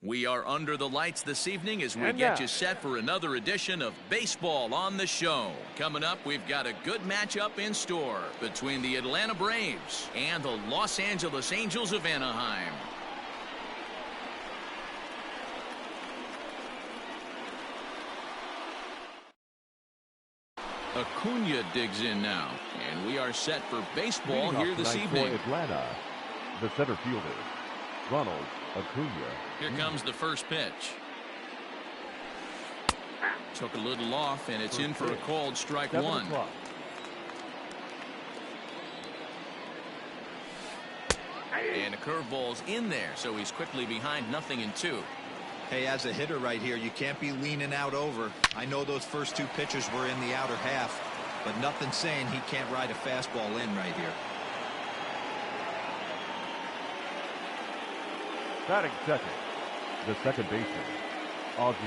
We are under the lights this evening as we And get now, you set for another edition of Baseball on the Show. Coming up, we've got a good matchup in store between the Atlanta Braves and the Los Angeles Angels of Anaheim. Acuna digs in now, and we are set for baseball here this evening. For Atlanta, the center fielder, Ronald Acuna. Here comes the first pitch. Took a little off, and it's in for a called strike one. And a curveball's in there, so he's quickly behind 0-2. Hey, as a hitter right here, you can't be leaning out over. I know those first two pitches were in the outer half, but nothing saying he can't ride a fastball in right here. Batting second, the second baseman, Ozzie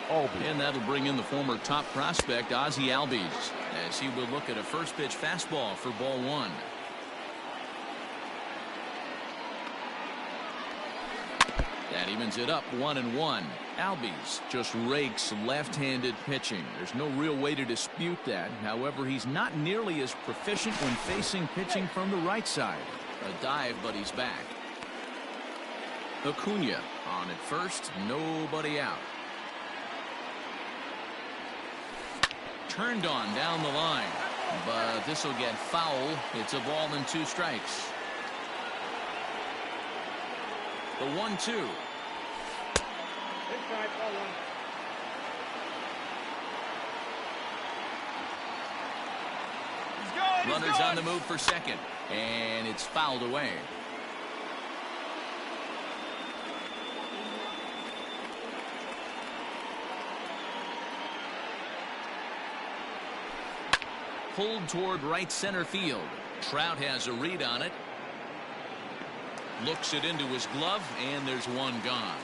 Albies. And that'll bring in the former top prospect, Ozzie Albies, as he will look at a first pitch fastball for ball one. That evens it up 1-1. Albies just rakes left-handed pitching. There's no real way to dispute that. However, he's not nearly as proficient when facing pitching from the right side. A dive, but he's back. Acuna on at first, nobody out. Turned on down the line, but this will get foul. It's a ball and 2 strikes. The 1-2. Runners on the move for second, and it's fouled away. Pulled toward right center field. Trout has a read on it. Looks it into his glove, and there's one gone.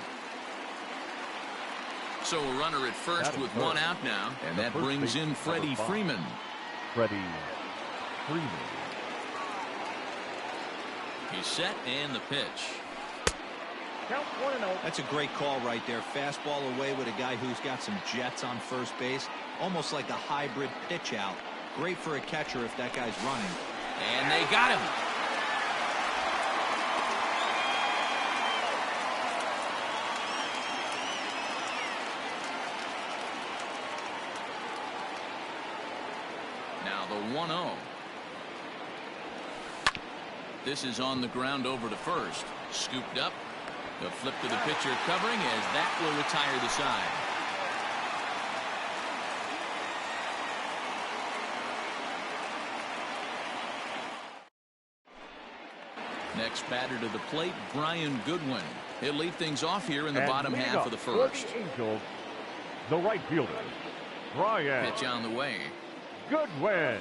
So a runner at first with one out now, and that brings in Freddie Freeman. Freddie Freeman. He's set, and the pitch. Count 1-0. That's a great call right there. Fastball away with a guy who's got some jets on first base. Almost like a hybrid pitch out. Great for a catcher if that guy's running. And they got him. Now the 1-0. This is on the ground over to first. Scooped up. The flip to the pitcher covering as that will retire the side. Next batter to the plate, Brian Goodwin. He'll lead things off here in the bottom half of the first. For the Angels, the right fielder, Brian. Pitch on the way. Goodwin.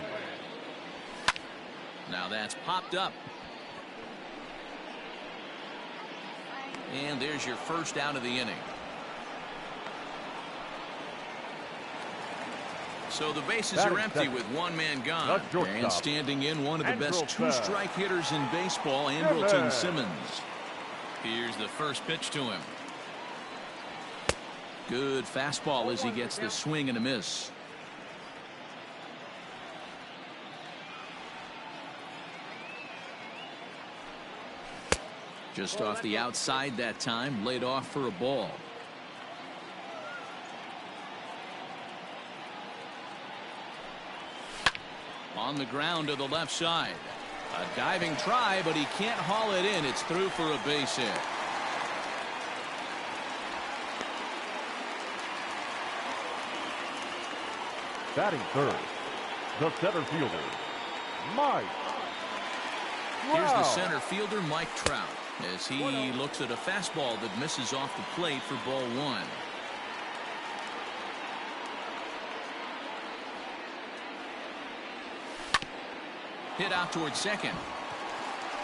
Now that's popped up. And there's your first out of the inning. So the bases are empty with one man gone. And standing in, one of the best two-strike hitters in baseball, Andrelton Simmons. Here's the first pitch to him. Good fastball as he gets the swing and a miss. Just off the outside that time, laid off for a ball. On the ground to the left side. A diving try, but he can't haul it in. It's through for a base hit. Batting third, the center fielder, Mike Trout. Here's the center fielder, Mike Trout, as he looks at a fastball that misses off the plate for ball one. Hit out towards second.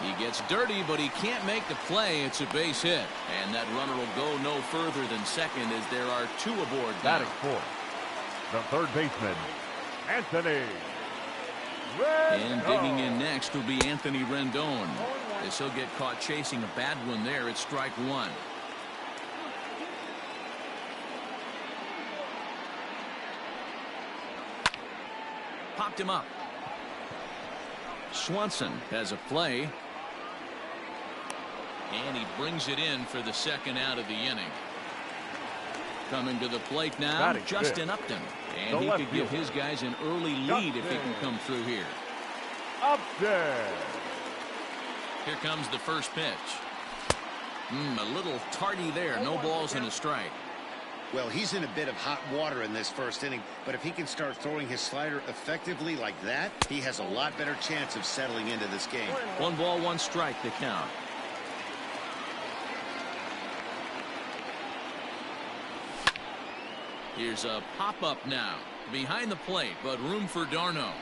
He gets dirty, but he can't make the play. It's a base hit. And that runner will go no further than second as there are two aboard now. Batting fourth, the third baseman, Anthony Rendon. And digging in next will be Anthony Rendon. As he'll get caught chasing a bad one there at strike one. popped him up. Swanson has a play. And he brings it in for the second out of the inning. Coming to the plate now, Justin Upton. And he could give his guys an early lead if he can come through here. Upton. Here comes the first pitch. A little tardy there. No balls and a strike. Well, he's in a bit of hot water in this first inning, but if he can start throwing his slider effectively like that, he has a lot better chance of settling into this game. 1 ball, 1 strike to count. Here's a pop-up now. Behind the plate, but room for d'Arnaud.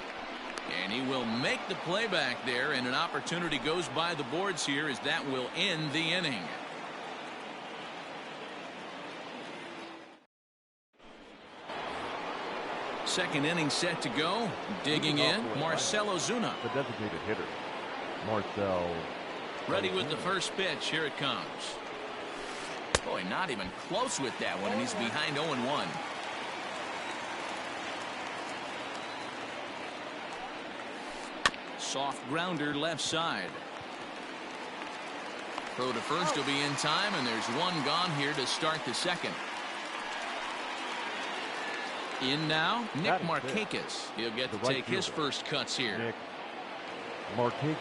And he will make the play back there, and an opportunity goes by the boards here as that will end the inning. Second inning set to go. Digging in, Marcell Ozuna. The designated hitter, Marcell. Ready with the first pitch. Here it comes. Boy, not even close with that one, and he's behind 0-1. Soft grounder left side. Throw to first will be in time, and there's one gone here to start the second. In now, Nick Markakis. He'll get to take his first cuts here. Nick Markakis.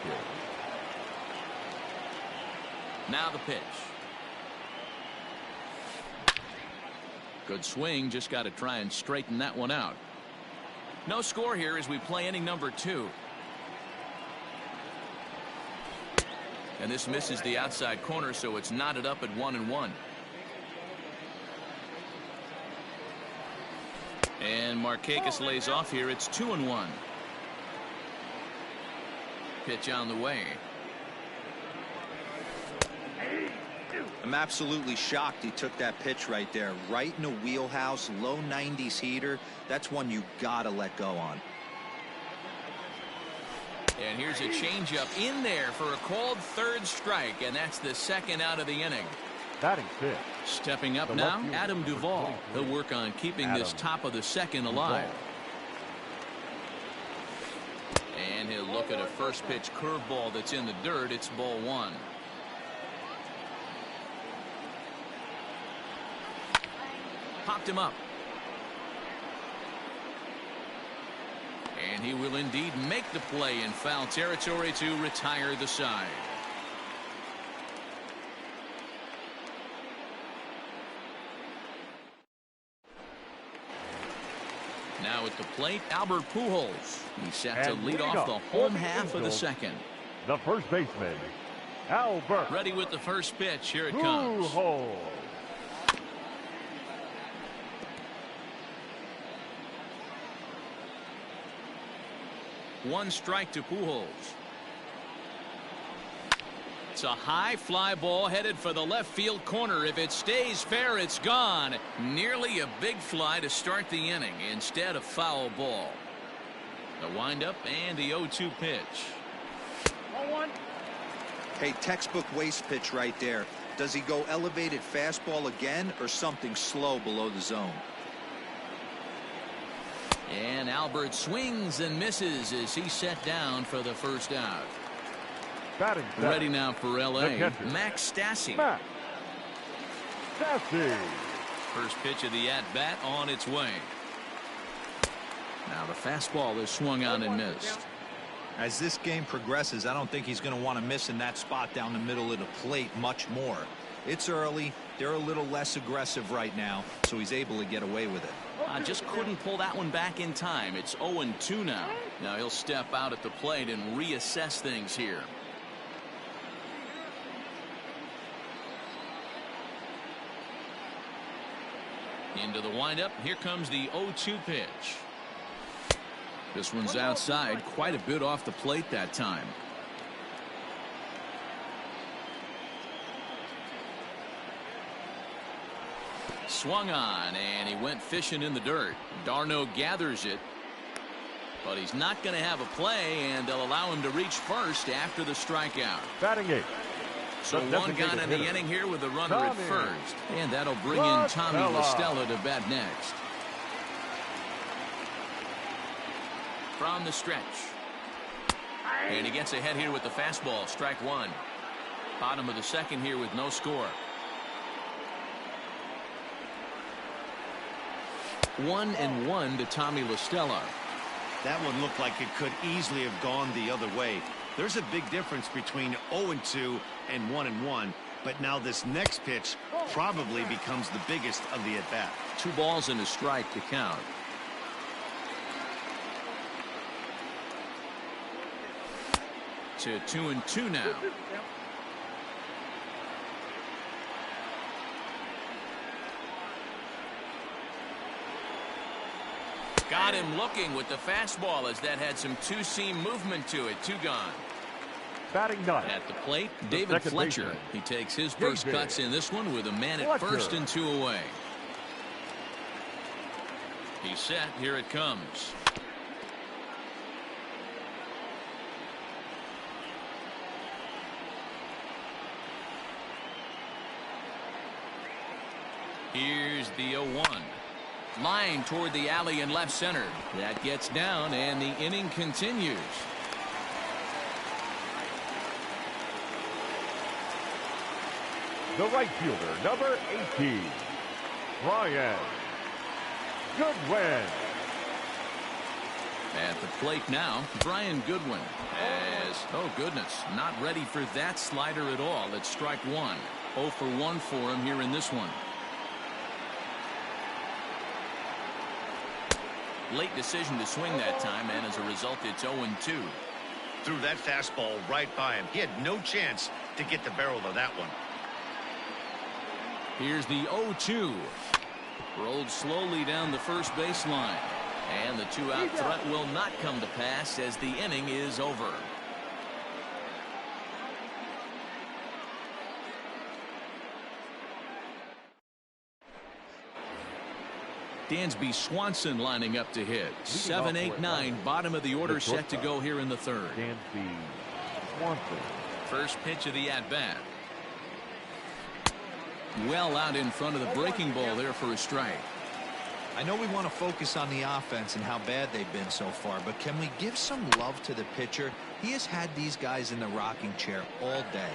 Now the pitch. Good swing, just got to try and straighten that one out. No score here as we play inning number 2. And this misses the outside corner, so it's knotted up at 1-1. And Markakis lays off here. It's 2-1. Pitch on the way. I'm absolutely shocked he took that pitch right there. Right in a wheelhouse, low 90s heater. That's one you gotta let go on. And here's a changeup in there for a called third strike, and that's the second out of the inning. Batting fifth. Stepping up now, Adam Duvall. He'll work on keeping this top of the second alive. And he'll look at a first pitch curveball that's in the dirt. It's ball 1. Popped him up. And he will indeed make the play in foul territory to retire the side. Now at the plate, Albert Pujols. He's set to lead off the home half of the second. The first baseman, Albert. Ready with the first pitch. Here it comes. Pujols. One strike to Pujols. It's a high fly ball headed for the left field corner. If it stays fair, it's gone. Nearly a big fly to start the inning. Instead, a foul ball. The windup and the 0-2 pitch. 0-1. Hey, textbook waste pitch right there. Does he go elevated fastball again or something slow below the zone? And Albert swings and misses as he's set down for the first out. Batting ready now for LA, Max Stassi. Max Stassi. First pitch of the at-bat on its way. Now the fastball is swung on and missed. As this game progresses, I don't think he's going to want to miss in that spot down the middle of the plate much more. It's early. They're a little less aggressive right now, so he's able to get away with it. Just couldn't pull that one back in time. It's 0-2 now. Now he'll step out at the plate and reassess things here. Into the windup. Here comes the 0-2 pitch. This one's outside, quite a bit off the plate that time. Swung on, and he went fishing in the dirt. d'Arnaud gathers it, but he's not going to have a play, and they'll allow him to reach first after the strikeout. Batting 8. So one gone in the inning here with a runner at first, and that'll bring in Tommy La Stella to bat next. from the stretch. And he gets ahead here with the fastball. Strike one. Bottom of the second here with no score. 1-1 to Tommy La Stella. That one looked like it could easily have gone the other way. There's a big difference between 0-2 and 1-1. But now this next pitch probably becomes the biggest of the at-bat. 2 balls and a strike to count. To 2-2 now. Got him looking with the fastball as that had some two-seam movement to it. 2 gone. Batting ninth. At the plate, David Fletcher. He takes his first cuts in this one with a man at first and 2 away. He's set. Here it comes. Here's the 0-1. Line toward the alley in left center. That gets down, and the inning continues. The right fielder, number 18, Brian Goodwin. At the plate now, Brian Goodwin. As, oh goodness, not ready for that slider at all. It's strike one. 0 for 1 for him here in this one. Late decision to swing that time, and as a result, it's 0-2. Threw that fastball right by him. He had no chance to get the barrel of that one. Here's the 0-2. Rolled slowly down the first baseline. And the 2-out threat will not come to pass as the inning is over. Dansby Swanson lining up to hit. 7, 8, 9. Bottom of the order set to go here in the third. Dansby Swanson. First pitch of the at-bat. Well out in front of the breaking ball there for a strike. I know we want to focus on the offense and how bad they've been so far, but can we give some love to the pitcher? He has had these guys in the rocking chair all day.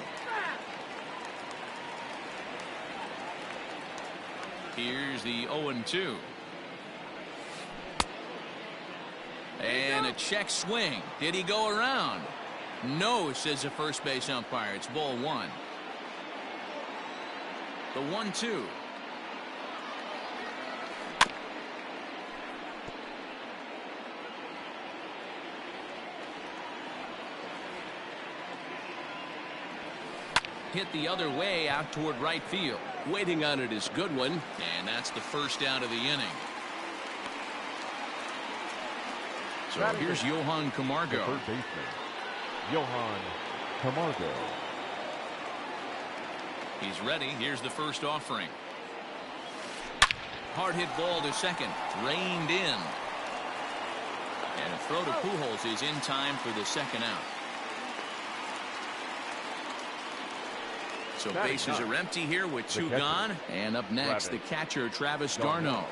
Here's the 0-2. And a check swing. Did he go around? No, says the first base umpire. It's ball 1. The 1-2. Hit the other way out toward right field. Waiting on it is Goodwin, and that's the first out of the inning. So here's Johan Camargo. The third baseman, Johan Camargo. He's ready. Here's the first offering. Hard hit ball to second. Reined in. And a throw to Pujols is in time for the second out. So bases are empty here with 2 gone. And up next, the catcher, Travis d'Arnaud.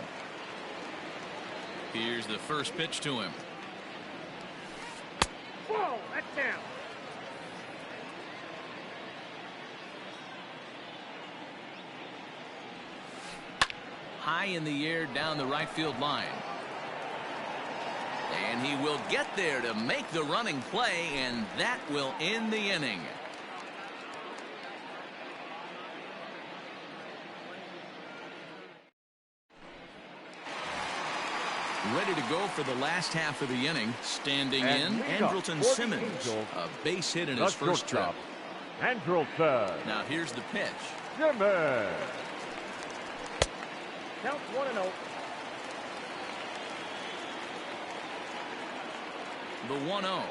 Here's the first pitch to him. Whoa, that's down. High in the air down the right field line. And he will get there to make the running play, and that will end the inning. Ready to go for the last half of the inning. Standing in, Andrelton Simmons. A base hit in his first trip. Andrelton. Now here's the pitch. Simmons. Count 1-0. The 1-0.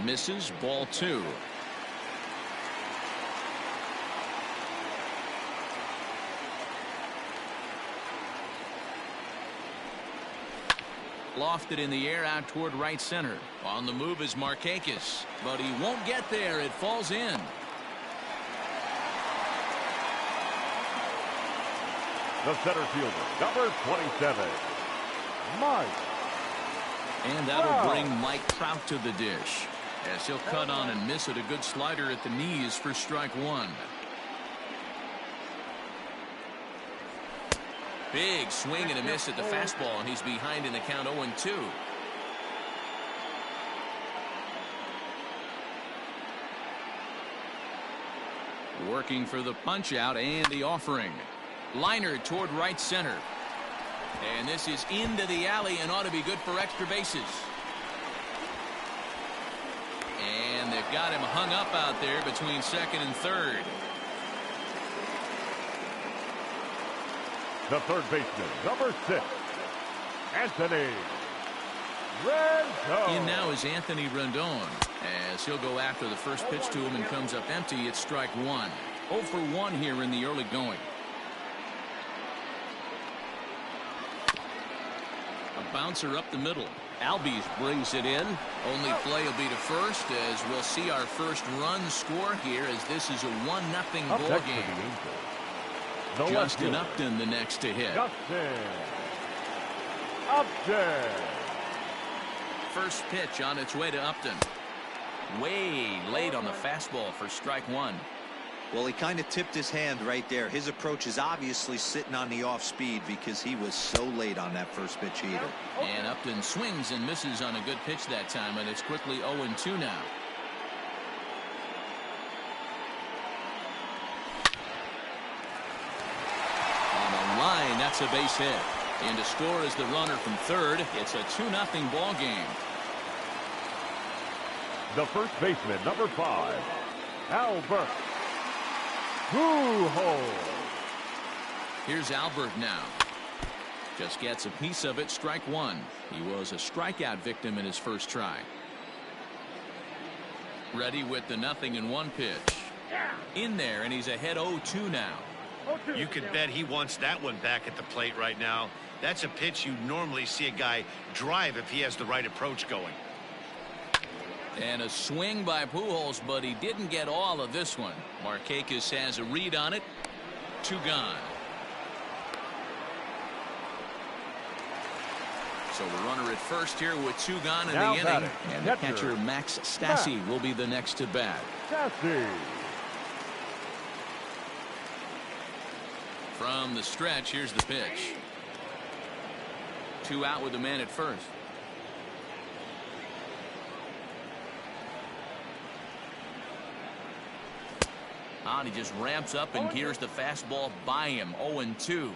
Misses, ball 2. Lofted in the air out toward right center. On the move is Markakis, but he won't get there. It falls in. The center fielder, number 27, Mike. And that'll bring Mike Trout to the dish, as he'll cut on and miss it. A good slider at the knees for strike one. Big swing and a miss at the fastball, and he's behind in the count 0-2. Working for the punch out and the offering. Liner toward right center. And this is into the alley and ought to be good for extra bases. And they've got him hung up out there between second and third. The third baseman, number 6, Anthony Rendon. In now is Anthony Rendon, as he'll go after the first pitch to him and comes up empty. It's strike one. 0 for 1 here in the early going. A bouncer up the middle. Albies brings it in. Only play will be to first, as we'll see our first run score here, as this is a 1-0 ball game. Justin Upton the next to hit. Justin Upton. First pitch on its way to Upton. Way late on the fastball for strike one. Well, he kind of tipped his hand right there. His approach is obviously sitting on the off speed because he was so late on that first pitch either. And Upton swings and misses on a good pitch that time, and it's quickly 0-2 now. On the line, that's a base hit. And to score is the runner from third. It's a 2-0 ball game. The first baseman, number 5, Albert Pujols. Here's Albert now. Just gets a piece of it. Strike one. He was a strikeout victim in his first try. Ready with the 0-1 pitch. In there, and he's ahead 0-2 now. You could bet he wants that one back at the plate right now. That's a pitch you normally see a guy drive if he has the right approach going. And a swing by Pujols, but he didn't get all of this one. Markakis has a read on it. 2 gone. So the runner at first here with 2 gone in Now the inning. batting, And the catcher Max Stassi will be the next to bat. Stassi. From the stretch, here's the pitch. 2 out with the man at first. And he just ramps up and gears the fastball by him. 0-2.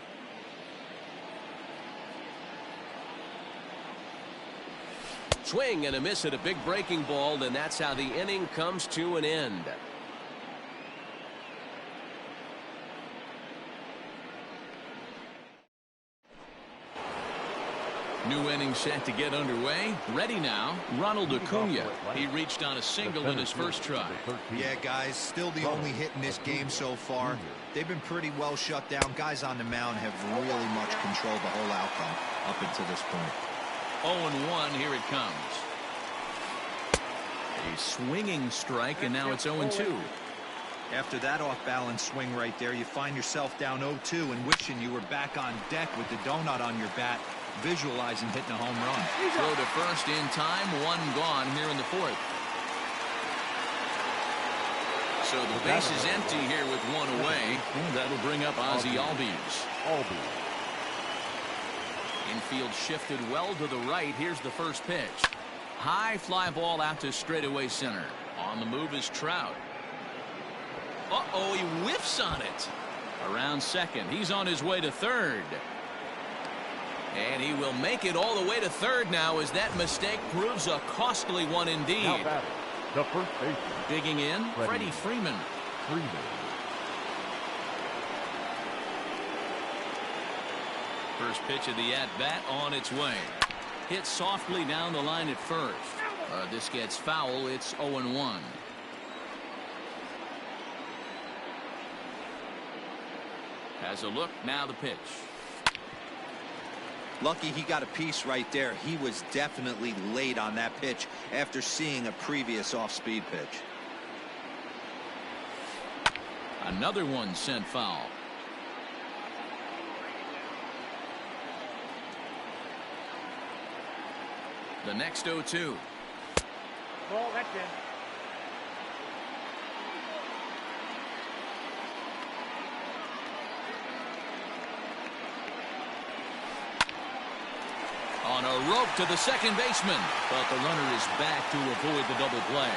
Swing and a miss at a big breaking ball, and that's how the inning comes to an end. New inning set to get underway. Ready now, Ronald Acuna. He reached on a single in his first try. Yeah, guys, still the only hit in this game so far. They've been pretty well shut down. Guys on the mound have really much controlled the whole outcome up until this point. 0-1, here it comes. A swinging strike, and now it's 0-2. After that off-balance swing right there, you find yourself down 0-2 and wishing you were back on deck with the donut on your bat, visualizing hitting a home run. Throw to first in time, 1 gone here in the 4th. So the base is empty here with 1 away. And that'll bring up Ozzie Albies. Infield shifted well to the right. Here's the first pitch. High fly ball out to straightaway center. On the move is Trout. Uh-oh, he whiffs on it. Around second. He's on his way to third. And he will make it all the way to third now, as that mistake proves a costly one indeed. Now batting, the first baseman. Digging in, Freddie Freeman. First pitch of the at-bat on its way. Hit softly down the line at first. This gets foul. It's 0-1. Has a look. Now the pitch. Lucky he got a piece right there. He was definitely late on that pitch after seeing a previous off-speed pitch. Another one sent foul. The next 0-2. Ball, that's in. On a rope to the second baseman, but the runner is back to avoid the double play.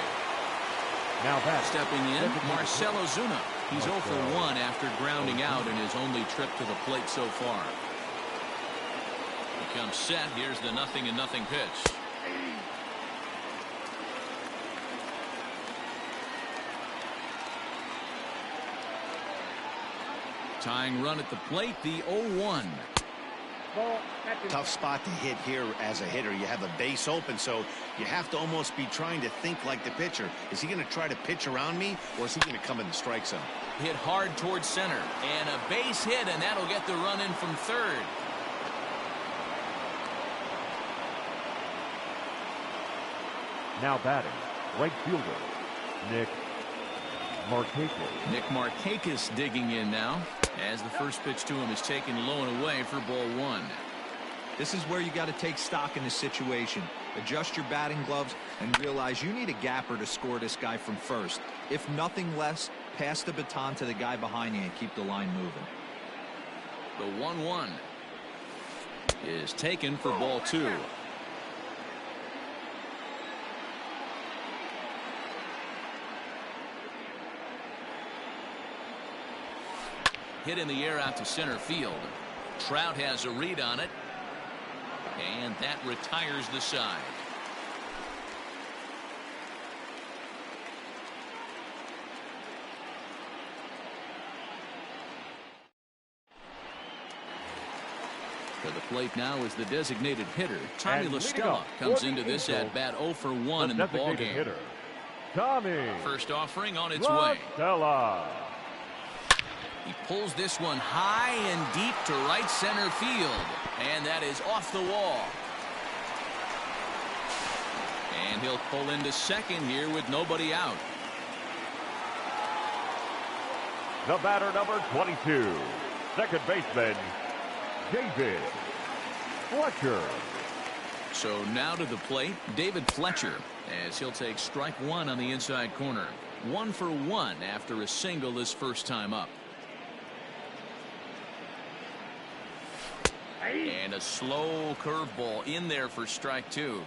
Now back. Stepping in, Marcell Ozuna. He's 0 for 1 after grounding out in his only trip to the plate so far. He comes set. Here's the 0-0 pitch. Tying run at the plate, the 0-1. Ball, that's in. Tough spot to hit here as a hitter. You have a base open, so you have to almost be trying to think like the pitcher. Is he going to try to pitch around me, or is he going to come in the strike zone? Hit hard towards center, and a base hit, and that'll get the run in from third. Now batting, right fielder, Nick Markakis. Nick Markakis digging in now, as the first pitch to him is taken low and away for ball 1. This is where you got to take stock in the situation. Adjust your batting gloves and realize you need a gapper to score this guy from first. If nothing less, pass the baton to the guy behind you and keep the line moving. The 1-1 is taken for ball 2. Hit in the air out to center field. Trout has a read on it, and that retires the side. For the plate now is the designated hitter. Tommy La Stella comes into this at bat 0 for 1 in the ballgame. Hitter, Tommy First offering on its way. Stella. He pulls this one high and deep to right center field, and that is off the wall. And he'll pull into second here with nobody out. The batter, number 22, second baseman, David Fletcher. So now to the plate, David Fletcher, as he'll take strike 1 on the inside corner. 1 for 1 after a single his first time up. And a slow curveball in there for strike 2.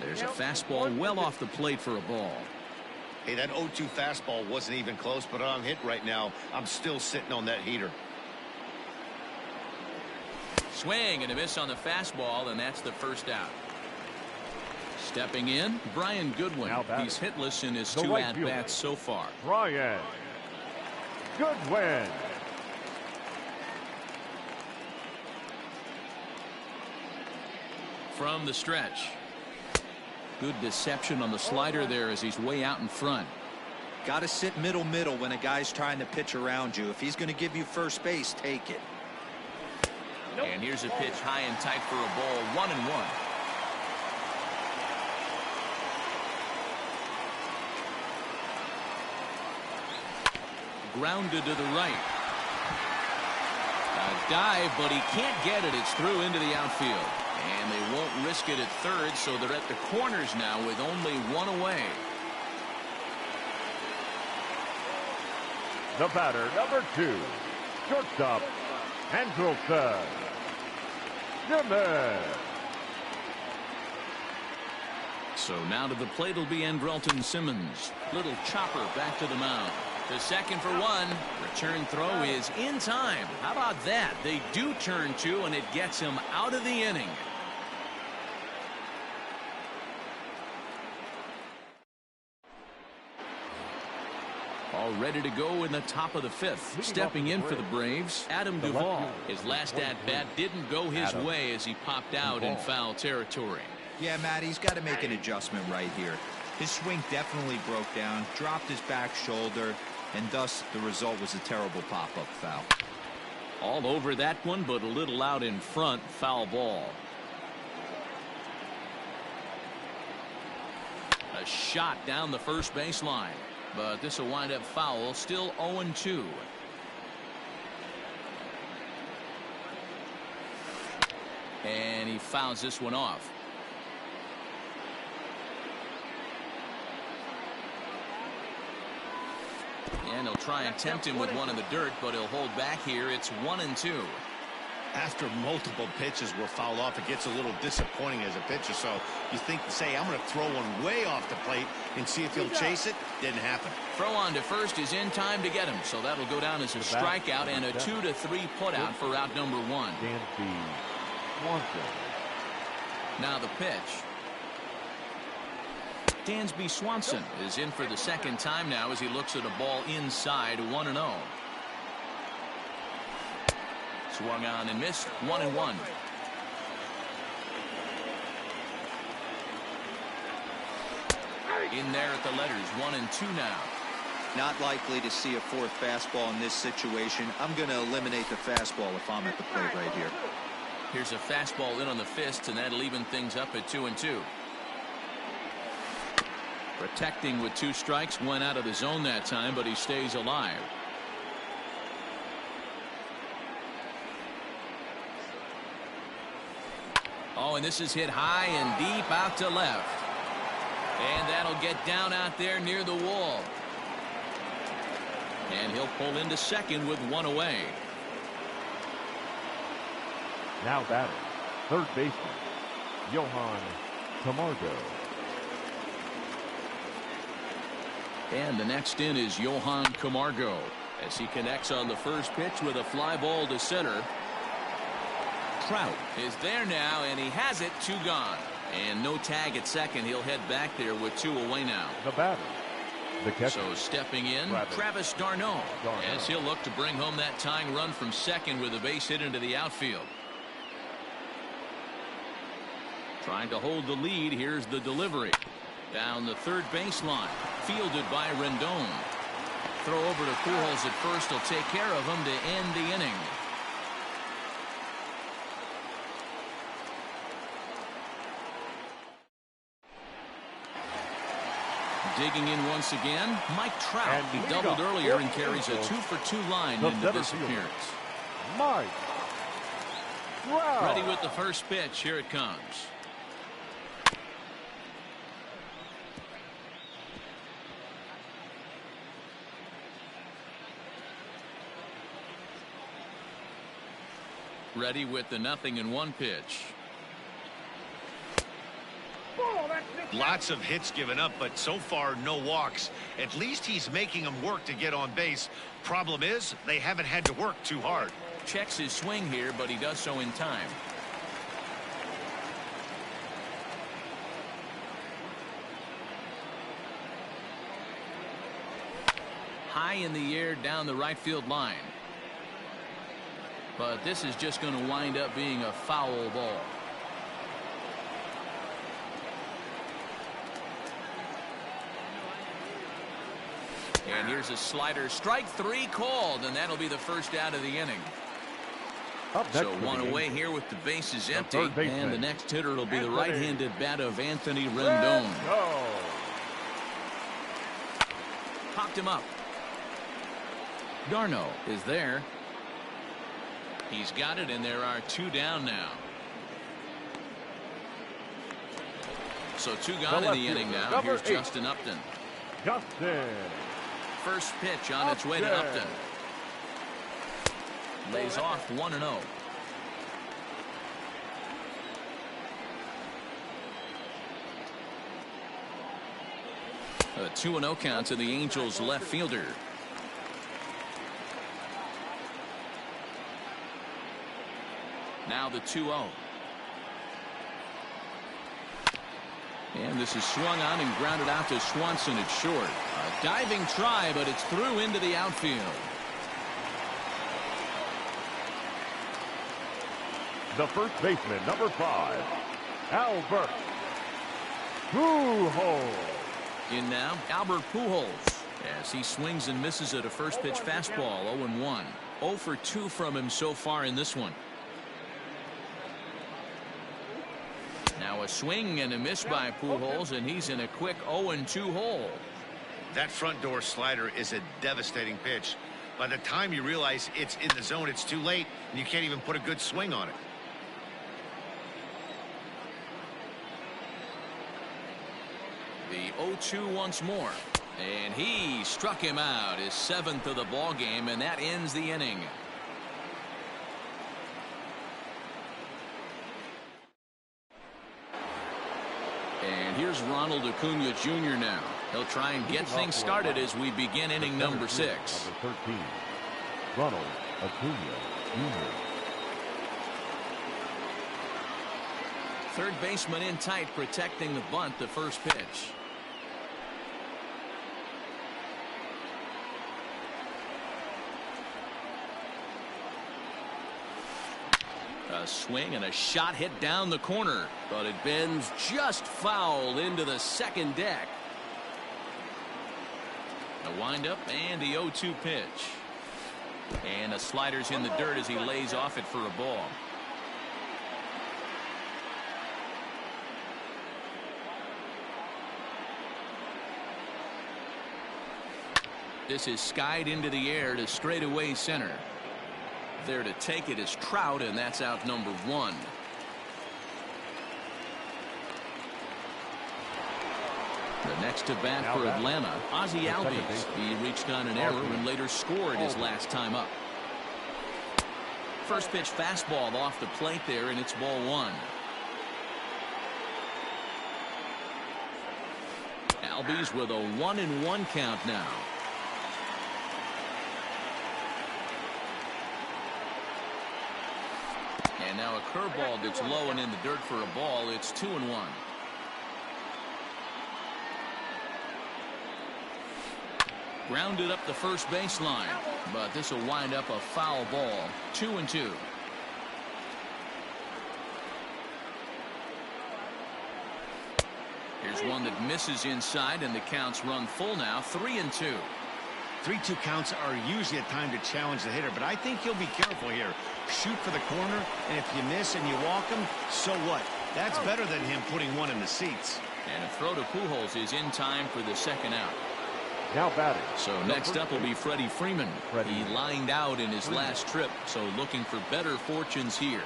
There's a fastball well off the plate for a ball. Hey, that 0-2 fastball wasn't even close, but I'm hit right now. I'm still sitting on that heater. Swing and a miss on the fastball, and that's the first out. Stepping in, Brian Goodwin. He's hitless in his 2 at-bats so far. Brian Goodwin. From the stretch. Good deception on the slider there as he's way out in front. Got to sit middle when a guy's trying to pitch around you. If he's going to give you first base, take it. And here's a pitch high and tight for a ball. 1-1. Grounded to the right. A dive, but he can't get it. It's through into the outfield. And they won't risk it at third, so they're at the corners now with only 1 away. The batter, number 2, shortstop, Andrelton Simmons. So now to the plate will be Andrelton Simmons. Little chopper back to the mound. The second for 1. Return throw is in time. How about that? They do turn 2, and it gets him out of the inning. All ready to go in the top of the 5th. Stepping in for the Braves, Adam Duvall. His last at-bat didn't go his way as he popped out in foul territory. Yeah, Matt, he's got to make an adjustment right here. His swing definitely broke down, dropped his back shoulder, and thus the result was a terrible pop-up foul. All over that one, but a little out in front. Foul ball. A shot down the first baseline, but this will wind up foul. Still 0-2. And he fouls this one off. And he'll try and tempt him with one in the dirt, but he'll hold back here. It's 1-2. After multiple pitches were fouled off, it gets a little disappointing as a pitcher. So you think to say, I'm going to throw one way off the plate and see if he'll chase it. Didn't happen. Throw on to first is in time to get him. So that'll go down as a strikeout and a 2-3 putout for out number 1. Now the pitch. Dansby Swanson is in for the second time now as he looks at a ball inside. 1-0. Swung on and missed. 1-1. In there at the letters. 1-2 now. Not likely to see a fourth fastball in this situation. I'm going to eliminate the fastball if I'm at the plate right here. Here's a fastball in on the fist, and that'll even things up at 2-2. Protecting with 2 strikes, went out of the zone that time, but he stays alive. Oh, and this is hit high and deep out to left. And that'll get down out there near the wall. And he'll pull into second with 1 away. Now batting, third baseman, Johan Camargo. And the next in is Johan Camargo as he connects on the first pitch with a fly ball to center. Trout is there now, and he has it. 2 gone. And no tag at second. He'll head back there with 2 away now. The batter, the catcher. So stepping in, Travis d'Arnaud, as he'll look to bring home that tying run from second with a base hit into the outfield. Trying to hold the lead. Here's the delivery. Down the third baseline. Fielded by Rendon. Throw over to Pujols at first. He'll take care of him to end the inning. Digging in once again, Mike Trout. He doubled earlier and carries a 2-for-2 line into this appearance. Mike Trout. Ready with the first pitch. Here it comes. Ready with the 0-1 pitch. Lots of hits given up, but so far no walks. At least he's making them work to get on base. Problem is, they haven't had to work too hard. Checks his swing here, but he does so in time. High in the air down the right field line. But this is just going to wind up being a foul ball. And here's a slider. Strike 3 called, and that'll be the first out of the inning. So 1 away here with the bases empty. And the next hitter will be the right-handed bat of Anthony Rendon. Popped him up. d'Arnaud is there. He's got it, and there are 2 down now. So 2 gone in the inning now. Here's Justin Upton. First pitch on its way to Upton. Lays off 1-0. A 2-0 count to the Angels left fielder. Now the 2-0. And this is swung on and grounded out to Swanson at short. A diving try, but it's through into the outfield. The first baseman, number 5, Albert Pujols. In now, Albert Pujols, as he swings and misses at a first pitch fastball. 0-1. 0 for 2 from him so far in this one. Now a swing and a miss by Pujols, and he's in a quick 0-2 hole. That front door slider is a devastating pitch. By the time you realize it's in the zone, it's too late, and you can't even put a good swing on it. The 0-2 once more. And he struck him out, his 7th of the ball game, and that ends the inning. And here's Ronald Acuna Jr. now. He'll try and get things started as we begin inning number 6. Number 13, Ronald Acuna Jr. Third baseman in tight, protecting the bunt, the first pitch. A swing and a shot hit down the corner, but it bends just foul into the second deck. A windup and the 0-2 pitch. And a slider's in the dirt as he lays off it for a ball. This is skied into the air to straightaway center. There to take it is Trout, and that's out number 1. The next to bat for Atlanta, Ozzie Albies. He reached on an error and later scored his last time up. First pitch fastball off the plate there, and it's ball 1. Albies with a 1-1 count now. And now a curveball that's low and in the dirt for a ball. It's 2-1. Grounded up the first baseline, but this will wind up a foul ball. 2-2. Here's one that misses inside, and the counts run full now. 3-2. 3-2 counts are usually a time to challenge the hitter, but I think he'll be careful here. Shoot for the corner, and if you miss and you walk him, so what? That's better than him putting one in the seats. And a throw to Pujols is in time for the second out. Now batting. So next up will be Freddie Freeman. He lined out in his last trip, so looking for better fortunes here.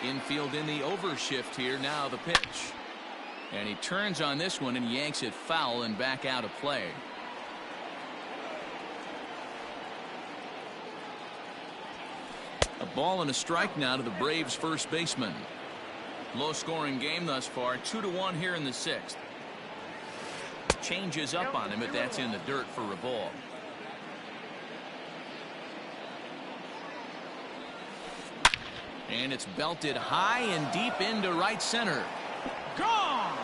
Infield in the overshift here. Now the pitch. And he turns on this one and yanks it foul and back out of play. A ball and a strike now to the Braves first baseman. Low scoring game thus far. 2-1 here in the 6th. Changes up on him, but that's in the dirt for a ball. And it's belted high and deep into right center. Gone!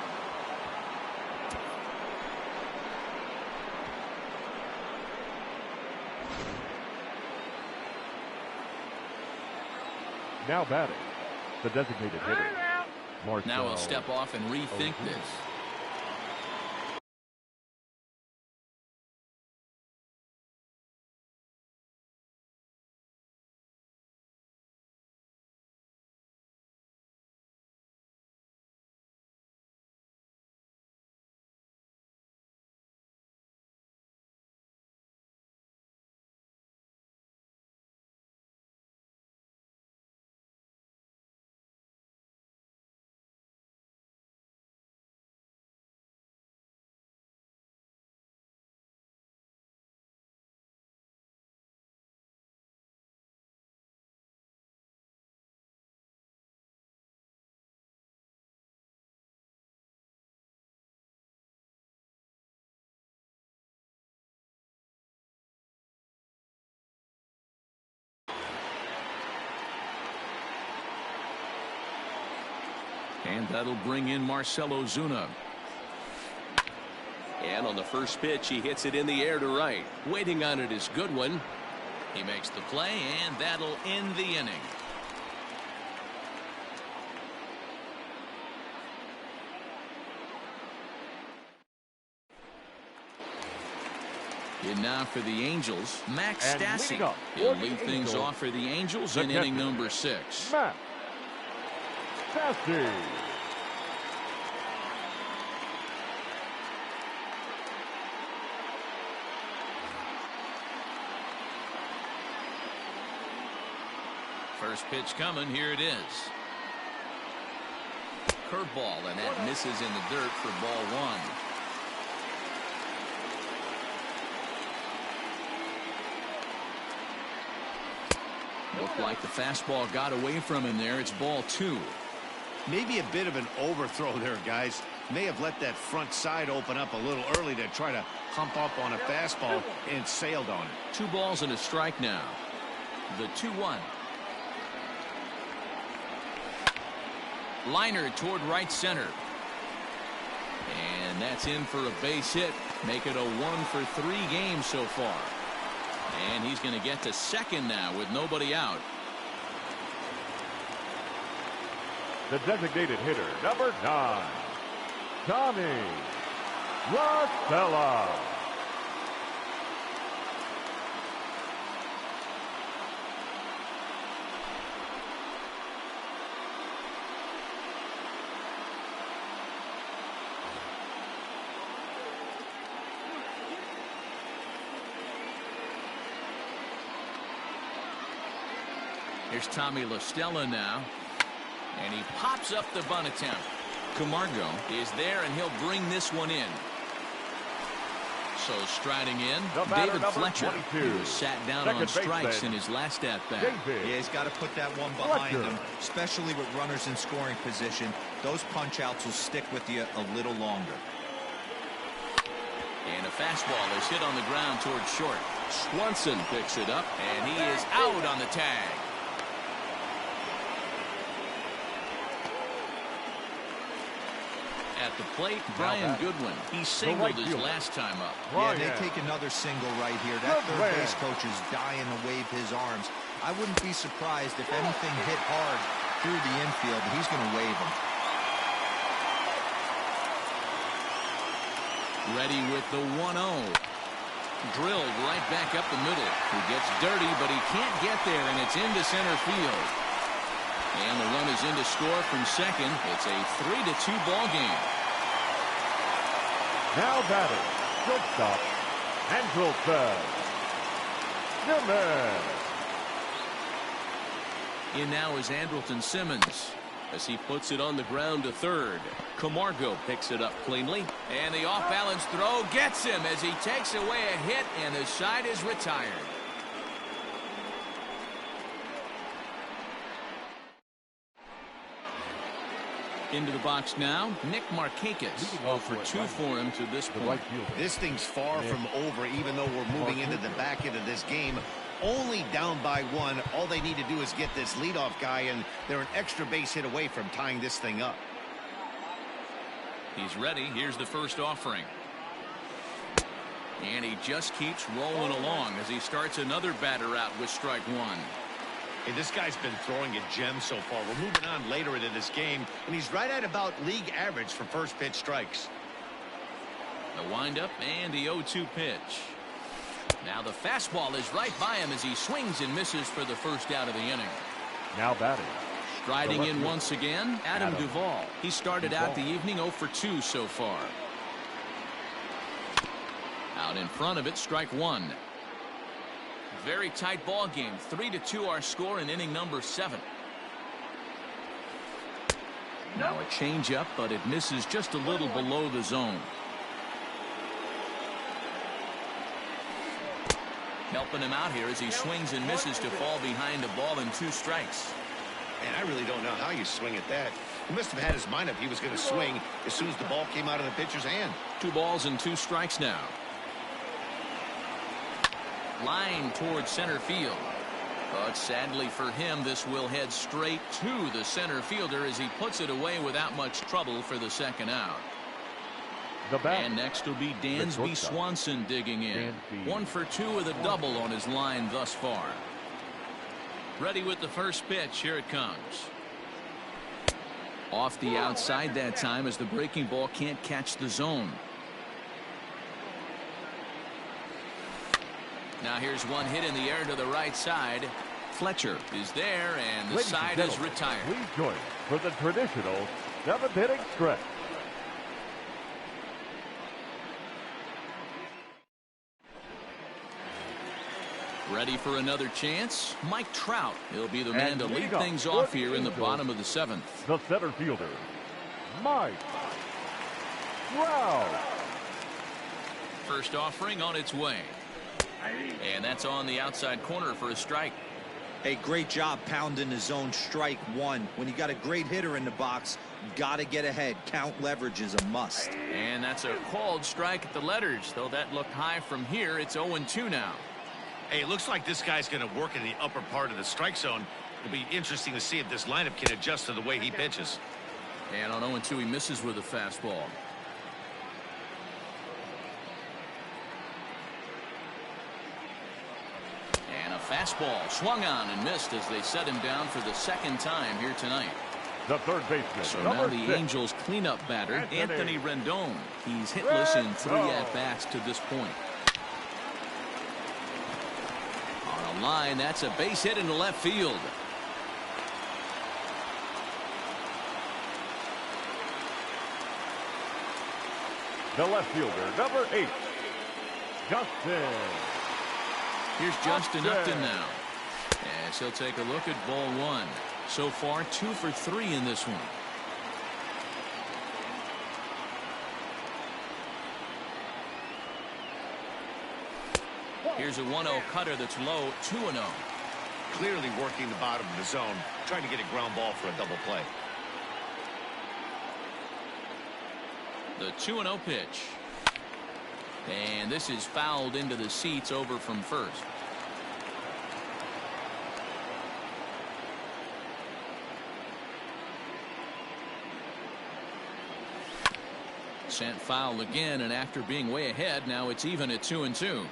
Now batting, the designated hitter, Marcell. Now he'll step off and rethink this. And that'll bring in Marcell Ozuna. And on the first pitch, he hits it in the air to right. Waiting on it is Goodwin. He makes the play, and that'll end the inning. And now for the Angels, Max Stassi. He'll lead things off for the Angels in inning number 6. Max Stassi. First pitch coming. Here it is. Curveball, and that misses in the dirt for ball 1. Looked like the fastball got away from him there. It's ball 2. Maybe a bit of an overthrow there, guys. May have let that front side open up a little early to try to hump up on a fastball and sailed on it. 2 balls and a strike now. The 2-1. Liner toward right center. And that's in for a base hit. Make it a 1-for-3 game so far. And he's going to get to second now with nobody out. The designated hitter, number 9, Tommy Rosella. Here's Tommy La Stella now. And he pops up the bunt attempt. Camargo is there, and he'll bring this one in. So striding in, David Fletcher, who was sat down on strikes in his last at-bat. Yeah, he's got to put that one behind him, especially with runners in scoring position. Those punch-outs will stick with you a little longer. And a fastball is hit on the ground towards short. Swanson picks it up, and he is out on the tag. At the plate, Brian Goodwin. He singled his last time up. Yeah, they take another single right here. That third base coach is dying to wave his arms. I wouldn't be surprised if anything hit hard through the infield. He's going to wave them. Ready with the 1-0. Drilled right back up the middle. He gets dirty, but he can't get there, and it's into center field. And the run is in to score from second. It's a 3-2 ball game. Now batting, shortstop, Andrelton Simmons. In now is Andrelton Simmons as he puts it on the ground to third. Camargo picks it up cleanly, and the off-balance throw gets him as he takes away a hit, and the side is retired. Into the box now, Nick Markakis. 0 for 2 for him to this point. This thing's far from over, even though we're moving into the back end of this game. Only down by 1. All they need to do is get this leadoff guy, and they're an extra base hit away from tying this thing up. He's ready. Here's the first offering. And he just keeps rolling along as he starts another batter out with strike 1. Hey, this guy's been throwing a gem so far. We're moving on later into this game, and he's right at about league average for first pitch strikes. The windup and the 0-2 pitch. Now the fastball is right by him as he swings and misses for the first out of the inning. Now batting. Striding in once again, Adam Duvall. He started out the evening 0 for 2 so far. Out in front of it, strike 1. Very tight ball game. 3-2 our score in inning number 7. Now a changeup, but it misses just a little below the zone. Helping him out here as he swings and misses to fall behind a ball and 2 strikes. And I really don't know how you swing at that. He must have had his mind up he was going to swing as soon as the ball came out of the pitcher's hand. 2 balls and 2 strikes now. Line towards center field. But sadly for him, this will head straight to the center fielder as he puts it away without much trouble for the second out. And next will be Dansby Swanson digging in. 1 for 2 with a double on his line thus far. Ready with the first pitch. Here it comes. Off the outside that time as the breaking ball can't catch the zone. Now here's one hit in the air to the right side. Fletcher is there, and the side is retired. Please join us for the traditional 7th inning stretch. Ready for another chance? Mike Trout. He'll be the man to lead things off here in the bottom of the 7th. The center fielder, Mike Trout. First offering on its way. And that's on the outside corner for a strike. Hey, great job pounding the zone. Strike one. When you got a great hitter in the box, got to get ahead. Count leverage is a must. And that's a called strike at the letters. Though that looked high from here, it's 0-2 now. Hey, it looks like this guy's going to work in the upper part of the strike zone. It'll be interesting to see if this lineup can adjust to the way he pitches. And on 0-2, he misses with a fastball. And a fastball swung on and missed as they set him down for the second time here tonight. The third baseman, So now number the 6. Angels cleanup batter, Anthony Rendon. He's hitless in 3 at-bats to this point. On a line, that's a base hit into left field. The left fielder, number 8, Justin. Here's Justin Upton now. As he'll take a look at ball 1. So far, 2 for 3 in this one. Here's a 1-0 cutter that's low, 2-0. Clearly working the bottom of the zone, trying to get a ground ball for a double play. The 2-0 pitch. And this is fouled into the seats over from first. Sent foul again, and after being way ahead, now it's even at 2-2.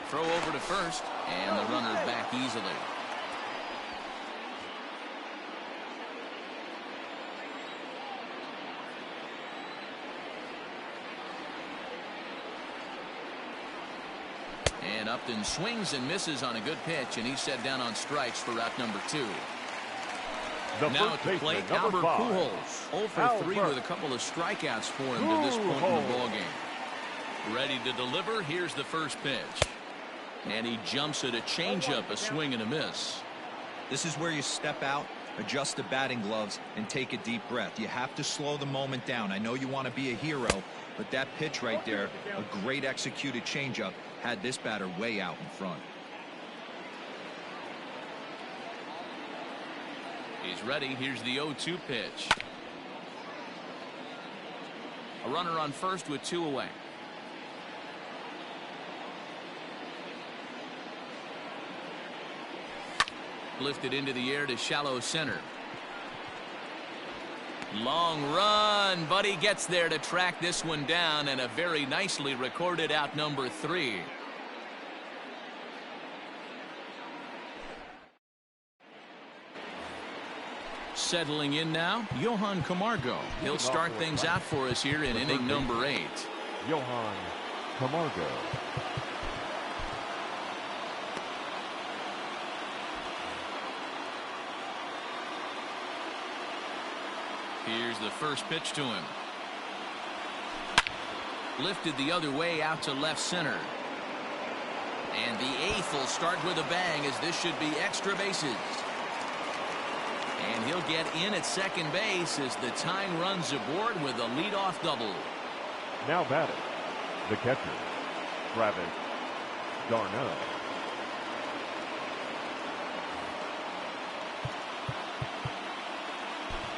Throw over to first, and the runner back easily. And Upton swings and misses on a good pitch, and he's set down on strikes for route number 2. The Now first at the plate, baseman, number Albert 5. Pujols. 0 for 3 with a couple of strikeouts for him to this point in the ballgame. Ready to deliver. Here's the first pitch. And he jumps at a changeup, a swing and a miss. This is where you step out, adjust the batting gloves, and take a deep breath. You have to slow the moment down. I know you want to be a hero, but that pitch right there, a great executed changeup, had this batter way out in front. He's ready. Here's the 0-2 pitch. A runner on first with 2 away. Lifted into the air to shallow center. Long run, but he gets there to track this one down, and a very nicely recorded out number 3. Settling in now, Johan Camargo. He'll start things out for us here in inning number 8. Johan Camargo. Here's the first pitch to him. Lifted the other way out to left center. And the 8th will start with a bang, as this should be extra bases. And he'll get in at second base as the tying runs aboard with a leadoff double. Now batting, the catcher, Travis d'Arnaud.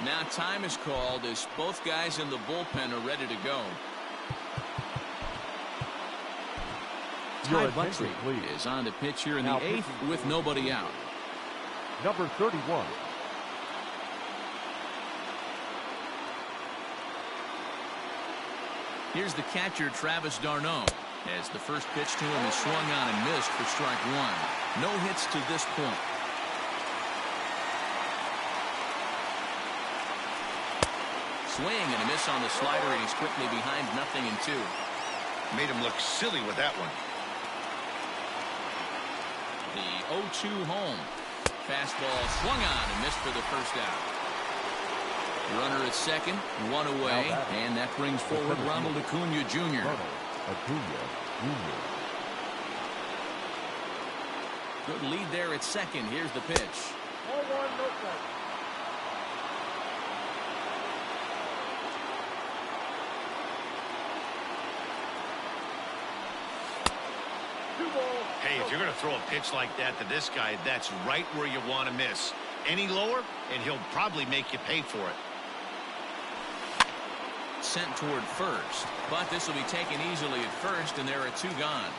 Now time is called as both guys in the bullpen are ready to go. Ty Buttrey is on the pitch here in the 8th with nobody out. Number 31. Here's the catcher, Travis d'Arnaud, as the first pitch to him is swung on and missed for strike 1. No hits to this point. Swing and a miss on the slider, and he's quickly behind 0-2. Made him look silly with that one. The 0-2 home. Fastball swung on and missed for the first out. Runner at second, 1 away, and that brings forward Ronald Acuna Jr. Good lead there at second. Here's the pitch. 0-1, no strike. balls. Hey, if you're going to throw a pitch like that to this guy, that's right where you want to miss. Any lower, and he'll probably make you pay for it. Sent toward first, but this will be taken easily at first, and there are 2 gone.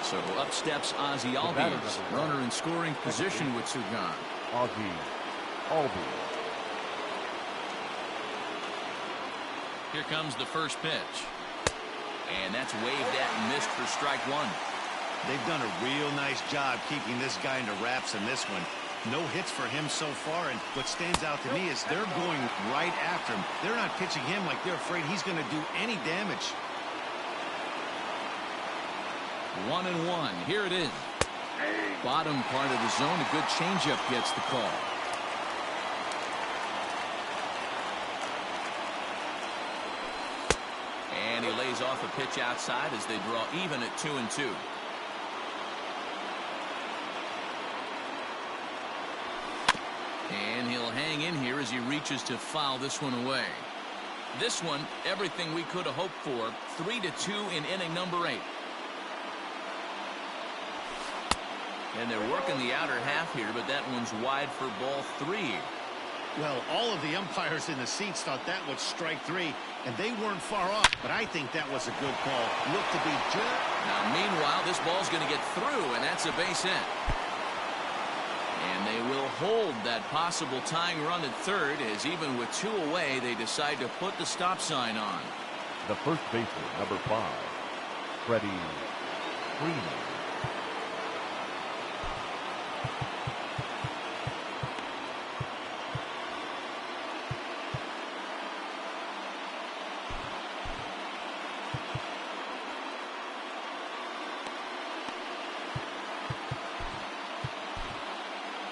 So up steps Ozzie Albies, runner in scoring position with 2 gone. Ozzie Albies. Here comes the first pitch. And that's waved at and missed for strike 1. They've done a real nice job keeping this guy into wraps in this one. No hits for him so far, and what stands out to me is they're going right after him. They're not pitching him like they're afraid he's going to do any damage. 1-1. Here it is. Bottom part of the zone. A good changeup gets the call. And he lays off a pitch outside as they draw even at 2-2. And he'll hang in here as he reaches to foul this one away. This one, everything we could have hoped for. 3-2 in inning number 8. And they're working the outer half here, but that one's wide for ball 3. Well, all of the umpires in the seats thought that was strike 3, and they weren't far off, but I think that was a good call. Looked to be just... Now, meanwhile, this ball's going to get through, and that's a base hit. And they will hold that possible tying run at third, as even with 2 away, they decide to put the stop sign on. The first baseman, number 5, Freddie Freeman.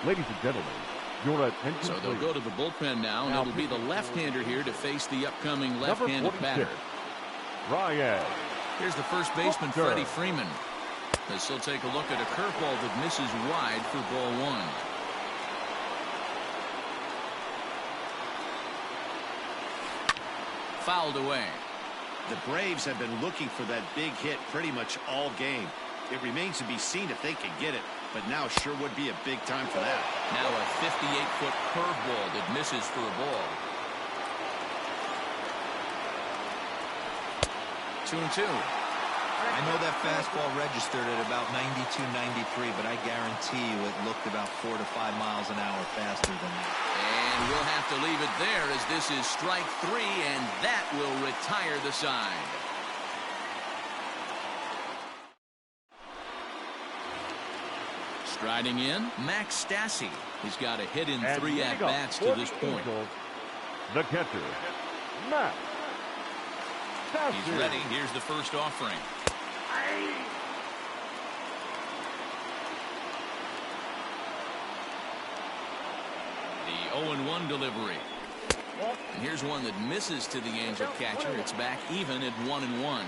Ladies and gentlemen, your attention. So they'll go to the bullpen now, and it'll be the left-hander here to face the upcoming Number left-handed 46, batter. Ryan. Here's the first baseman, Freddie Freeman. As he'll take a look at a curveball that misses wide for ball 1. Fouled away. The Braves have been looking for that big hit pretty much all game. It remains to be seen if they can get it, but now sure would be a big time for that. Now a 58-foot curveball that misses for a ball. 2-2. I know that fastball registered at about 92, 93, but I guarantee you it looked about 4 to 5 miles an hour faster than that. And we'll have to leave it there as this is strike 3, and that will retire the side. Striding in, Max Stassi. He's got a hit in 3 at-bats to this point. The catcher, Max Stassi. He's ready. Here's the first offering. The 0-1 delivery. And here's one that misses to the Angel catcher. It's back even at 1-1.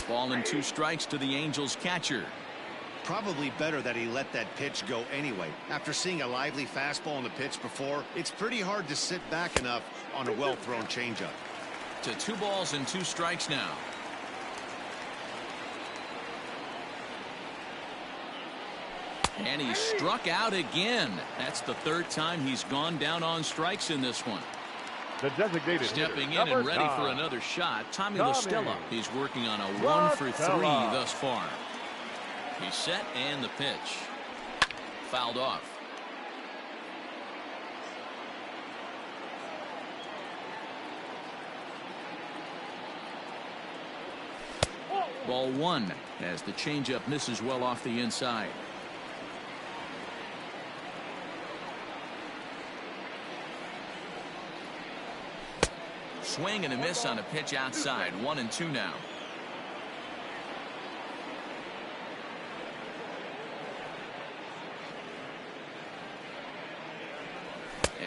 Ball and 2 strikes to the Angels catcher. Probably better that he let that pitch go anyway. After seeing a lively fastball on the pitch before, it's pretty hard to sit back enough on a well-thrown changeup. To 2 balls and 2 strikes now. And he struck out again. That's the 3rd time he's gone down on strikes in this one. The designated Stepping hitter, in and ready number for 9. another shot, Tommy Tommy. LaStella. He's working on a 1 for 3 LaStella. thus far. He's set and the pitch. Fouled off. Ball 1 as the changeup misses well off the inside. Swing and a miss on a pitch outside. 1-2 now.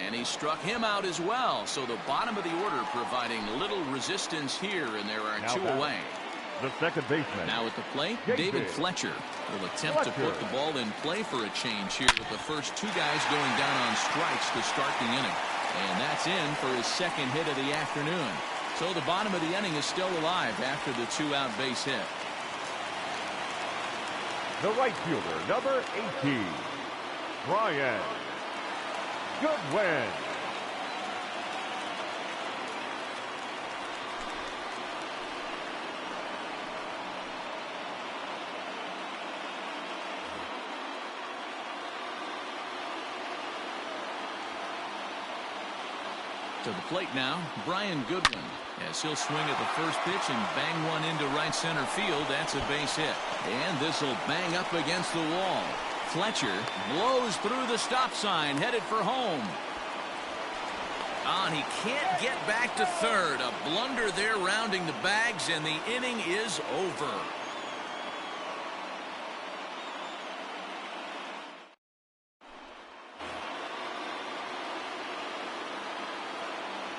And he struck him out as well. So the bottom of the order providing little resistance here, and there are Now 2 back. away. The second baseman. Now at the plate, David David Fletcher will attempt to put the ball in play for a change here with the first 2 guys going down on strikes to start the inning. And that's in for his 2nd hit of the afternoon. So the bottom of the inning is still alive after the 2-out base hit. The right fielder, number 18, Brian Goodwin. To the plate now, Brian Goodwin, as he'll swing at the first pitch and bang one into right center field. That's a base hit. And this will bang up against the wall. Fletcher blows through the stop sign, headed for home. And he can't get back to third. A blunder there rounding the bags, and the inning is over.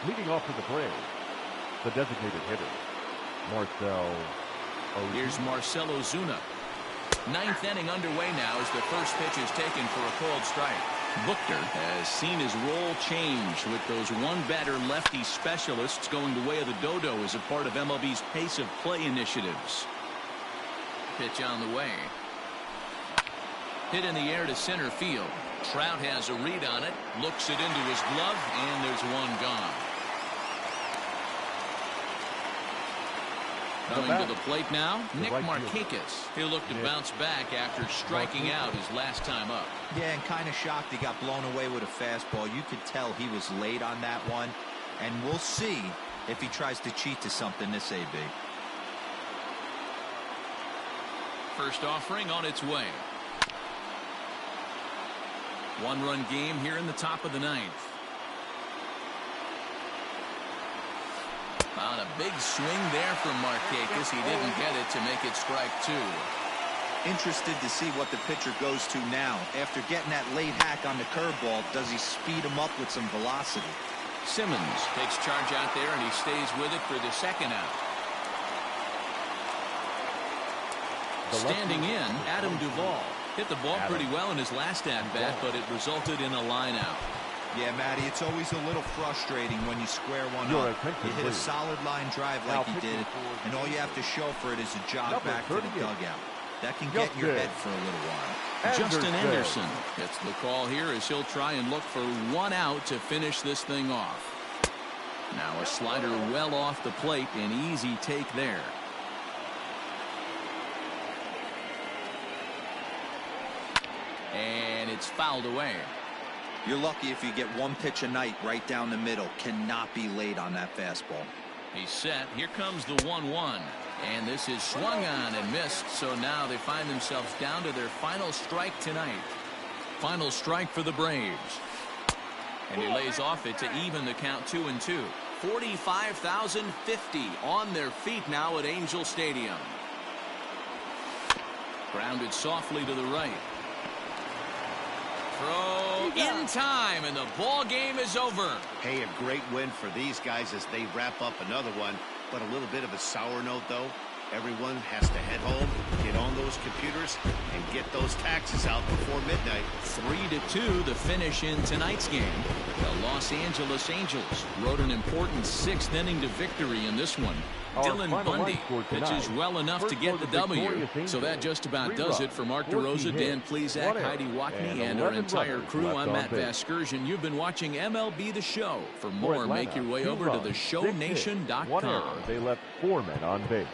Leading off for the Braves, the designated hitter, Marcell Ozuna. Here's Marcell Ozuna. Ninth inning underway now as the first pitch is taken for a called strike. Buchter has seen his role change with those one-batter lefty specialists going the way of the dodo as a part of MLB's pace of play initiatives. Pitch on the way. Hit in the air to center field. Trout has a read on it, looks it into his glove, and there's one gone. Coming to the plate now, Nick Markakis. He'll look to bounce back after striking out his last time up. Yeah, and kind of shocked he got blown away with a fastball. You could tell he was late on that one, and we'll see if he tries to cheat to something this AB. First offering on its way. One-run game here in the top of the ninth. On a big swing there from Markakis. He didn't get it to make it strike two. Interested to see what the pitcher goes to now. After getting that late hack on the curveball, does he speed him up with some velocity? Simmons takes charge out there, and he stays with it for the second out. Standing in, Adam Duvall. Hit the ball pretty well in his last at-bat, but it resulted in a line-out. Yeah, Matty, it's always a little frustrating when you square one up. You hit a solid line drive like he did, and all you have to show for it is a jog back to the dugout. That can get in your head for a little while. Justin Anderson gets the call here as he'll try and look for one out to finish this thing off. Now a slider well off the plate, an easy take there. And it's fouled away. You're lucky if you get one pitch a night right down the middle. Cannot be late on that fastball. He's set. Here comes the 1-1. And this is swung on and missed. So now they find themselves down to their final strike tonight. Final strike for the Braves. And he lays off it to even the count 2-2. 45,050 on their feet now at Angel Stadium. Grounded softly to the right. Throw in time, and the ball game is over. Hey, a great win for these guys as they wrap up another one. But a little bit of a sour note, though. Everyone has to head home, get on those computers, and get those taxes out before midnight. 3-2 the finish in tonight's game. The Los Angeles Angels rode an important sixth inning to victory in this one. Dylan Bundy pitches well enough to get the W. So that just about does it for Mark DeRosa, Dan Plesac, Heidi Watney, and our entire crew. I'm Matt Vasgersian. You've been watching MLB The Show. For more, make your way over to theshownation.com. They left 4 men on base.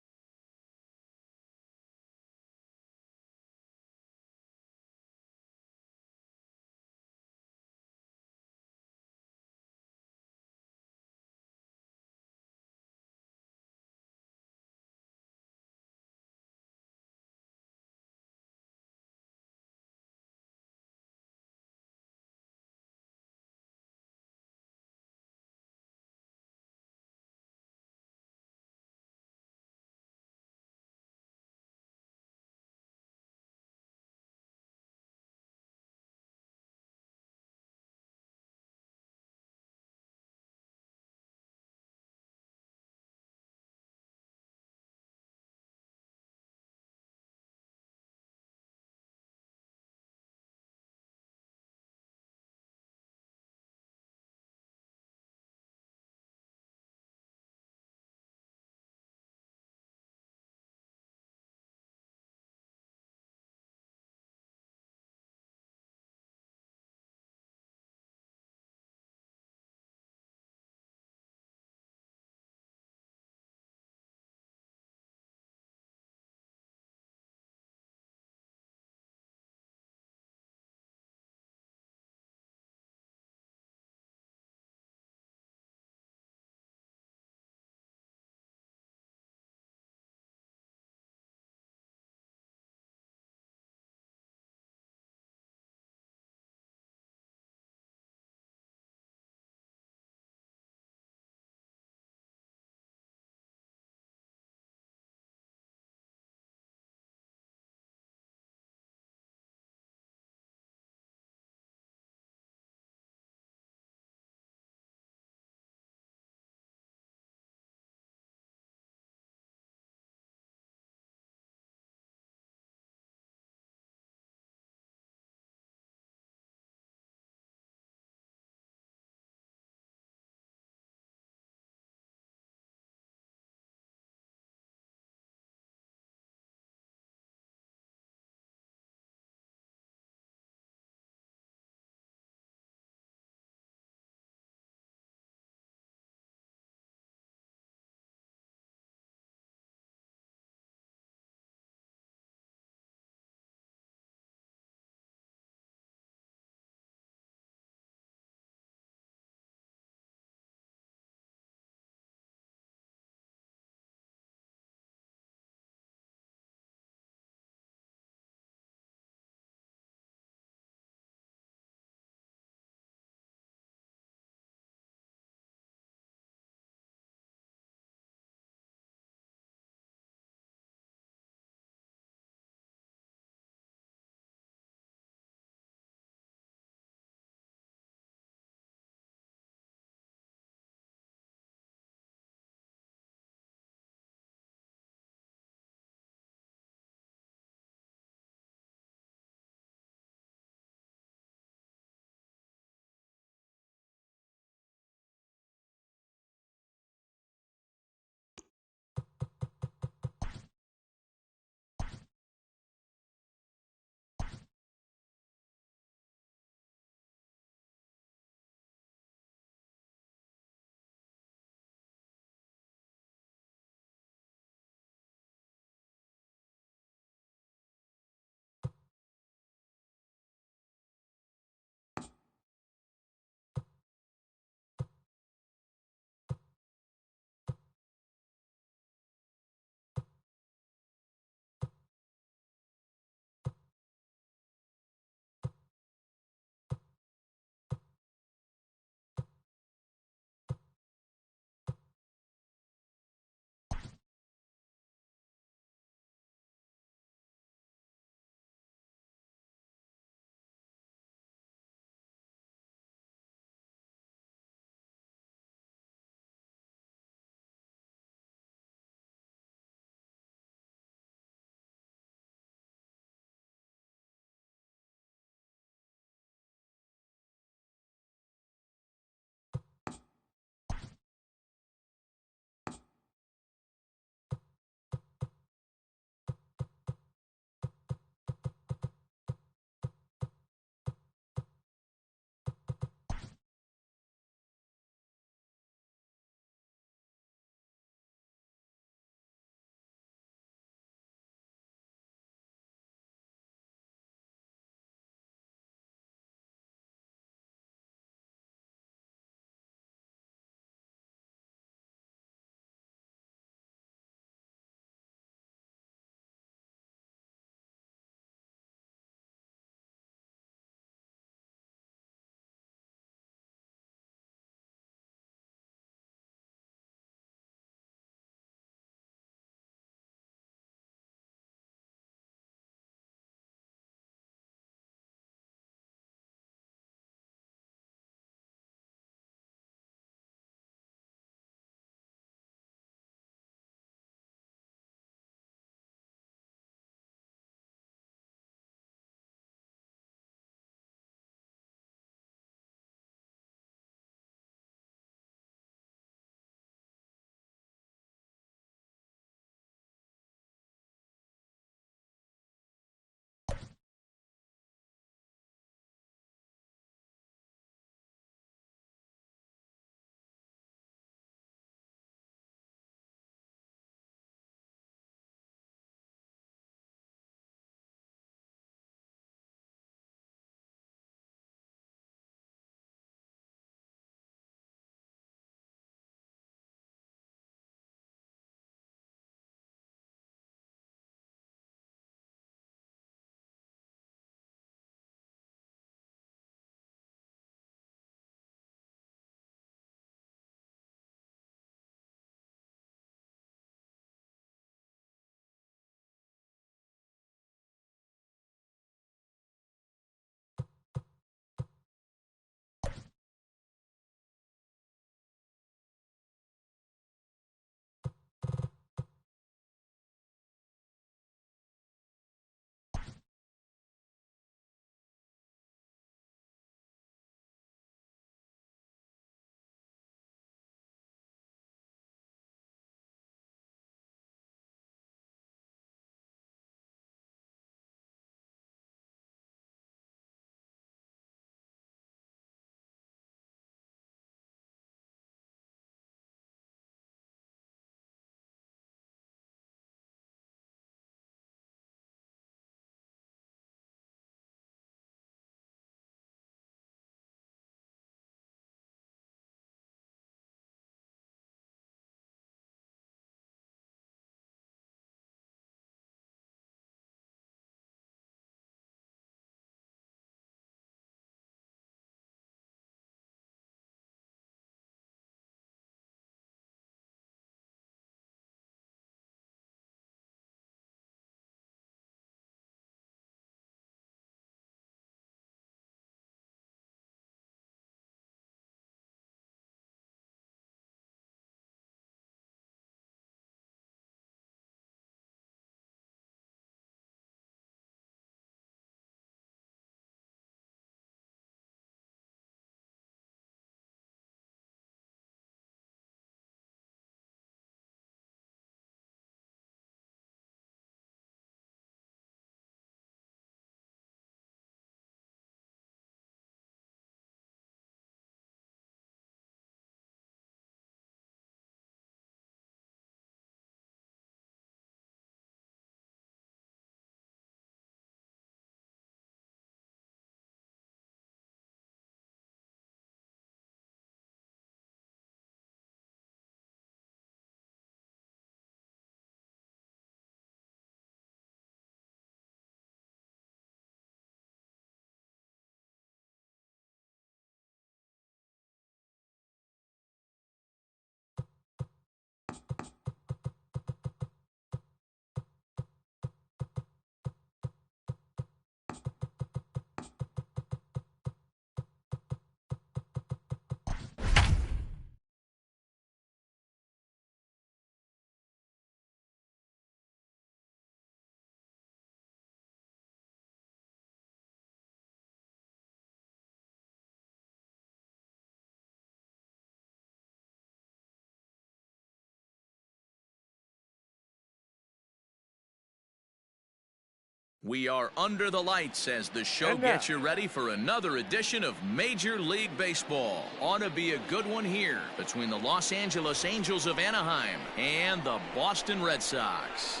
We are under the lights as the show And now, gets you ready for another edition of Major League Baseball. Ought to be a good one here between the Los Angeles Angels of Anaheim and the Boston Red Sox.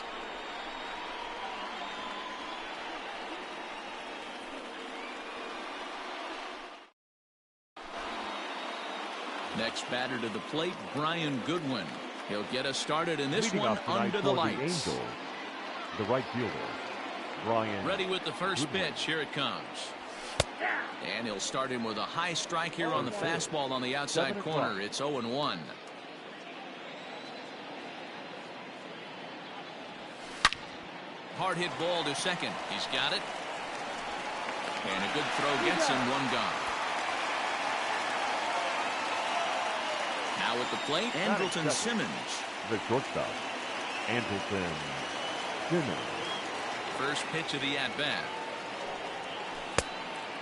Next batter to the plate, Brian Goodwin. He'll get us started in this leading one off tonight under the for lights. the Angels, the right fielder, Brian. Ready with the first Goodwin. pitch. Here it comes. And he'll start him with a high strike here on the fastball on the outside 7 corner. o'clock. It's 0-1. Hard hit ball to second. He's got it. And a good throw gets him, one gone. Now at the plate, Andrelton Simmons. The shortstop, Andrelton Simmons. First pitch of the at-bat.